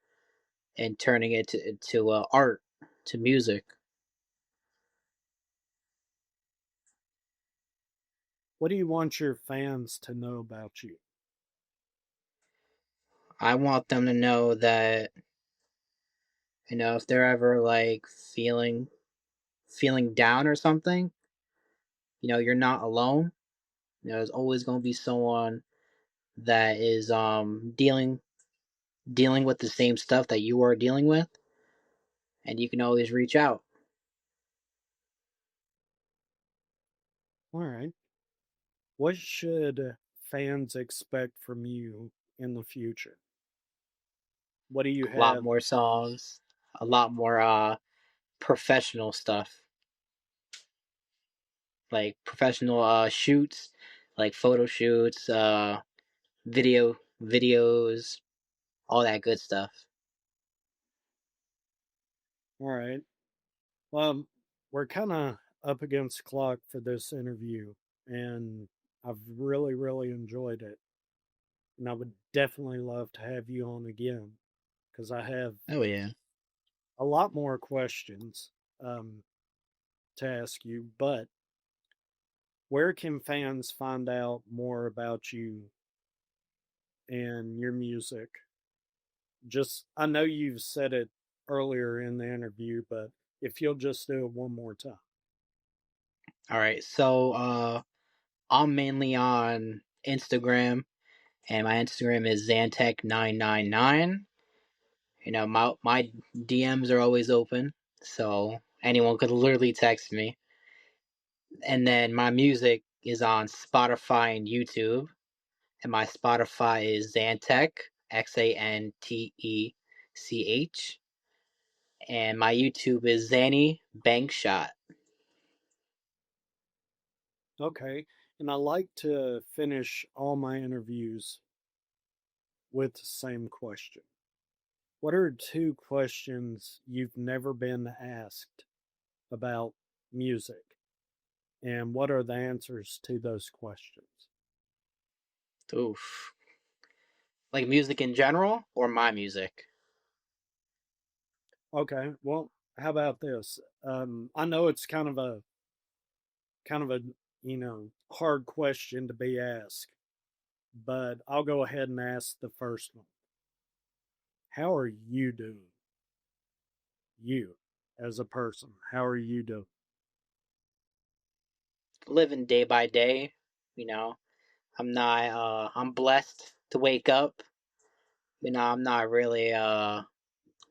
B: and turning it to art, to music.
C: What do you want your fans to know about you?
B: I want them to know that, if they're ever like feeling down or something, you're not alone. There's always going to be someone that is dealing with the same stuff that you are dealing with, and you can always reach out.
C: All right. What should fans expect from you in the future? What do you
B: A lot
C: have?
B: more songs, a lot more professional stuff, like professional shoots, like photo shoots, videos, all that good stuff.
C: All right. Well, we're kind of up against clock for this interview, and I've really enjoyed it. And I would definitely love to have you on again because I have
B: Oh yeah.
C: a lot more questions um, to ask you. But where can fans find out more about you and your music? Just, I know you've said it earlier in the interview, but if you'll just do it one more time.
B: All right. So I'm mainly on Instagram, and my Instagram is Xantech999. You know, my DMs are always open, so anyone could literally text me. And then my music is on Spotify and YouTube, and my Spotify is Xantech, Xantech, and my YouTube is Zanny Bankshot.
C: Okay. And I like to finish all my interviews with the same question. What are two questions you've never been asked about music? And what are the answers to those questions?
B: Oof. Like music in general or my music?
C: Okay, well, how about this? I know it's kind of a hard question to be asked, but I'll go ahead and ask the first one. How are you doing? You as a person, how are you doing?
B: Living day by day, you know. I'm blessed to wake up. You know, I'm not really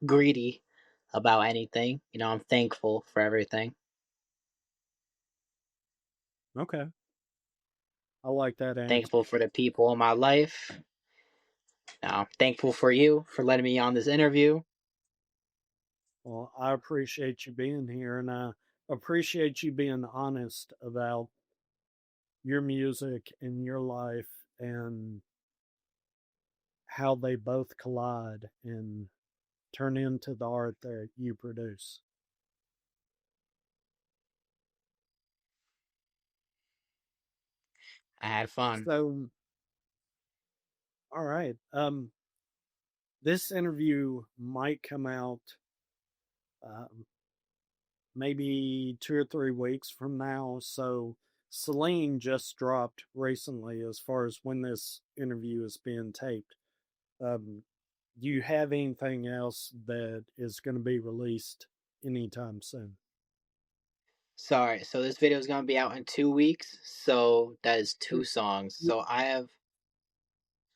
B: greedy about anything. You know, I'm thankful for everything.
C: Okay, I like that answer.
B: Thankful for the people in my life. I'm thankful for you for letting me on this interview.
C: Well, I appreciate you being here, and I appreciate you being honest about your music and your life and how they both collide and turn into the art that you produce.
B: I had fun.
C: So, all right. This interview might come out um, maybe 2 or 3 weeks from now. So, Celine just dropped recently as far as when this interview is being taped. Um, do you have anything else that is going to be released anytime soon?
B: Sorry, so this video is gonna be out in 2 weeks. So that is two
C: Two,
B: songs. So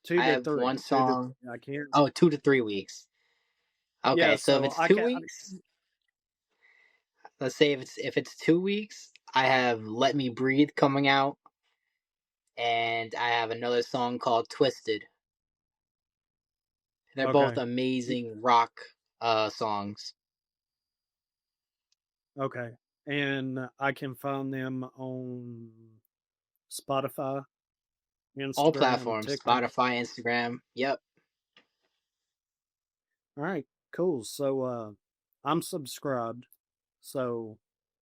C: two
B: I
C: to
B: have
C: three.
B: one
C: Two to
B: song.
C: I can't.
B: Oh, 2 to 3 weeks.
C: Yeah,
B: Okay, so if
C: so
B: it's
C: I
B: two
C: can.
B: weeks, let's say if it's 2 weeks, I have "Let Me Breathe" coming out, and I have another song called "Twisted." They're both
C: Okay,
B: amazing rock songs.
C: okay, and I can find them on Spotify,
B: All
C: Instagram,
B: platforms:
C: TikTok.
B: Spotify, Instagram. Yep.
C: All right, cool. So I'm subscribed, so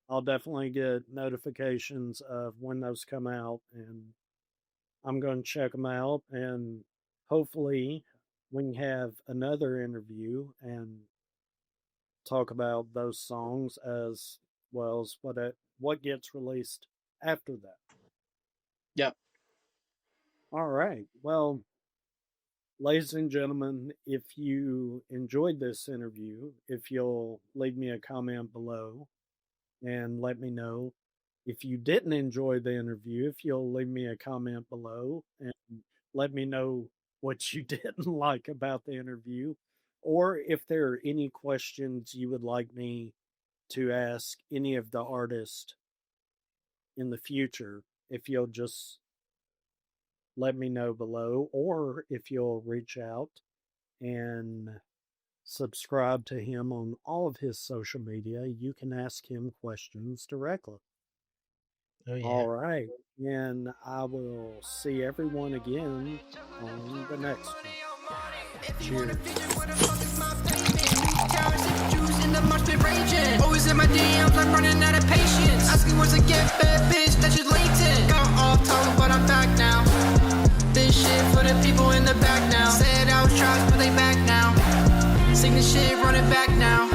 C: I'll definitely get notifications of when those come out, and I'm going to check them out, and hopefully we can have another interview and talk about those songs as well as what gets released after that.
B: Yep.
C: All right. Well, ladies and gentlemen, if you enjoyed this interview, if you'll leave me a comment below and let me know. If you didn't enjoy the interview, if you'll leave me a comment below and let me know what you didn't like about the interview, or if there are any questions you would like me to ask any of the artists in the future, if you'll just let me know below, or if you'll reach out and subscribe to him on all of his social media, you can ask him questions directly.
D: Oh yeah.
C: All right. And I will see everyone again on the next one. Cheers.
A: Always in my DMs, I'm running out of patience. Asking what's a get bad bitch that you're latent. Got off topic, but I'm back now. This shit for the people in the back now. Said I was trash, but they back now. Sing the shit, running back now.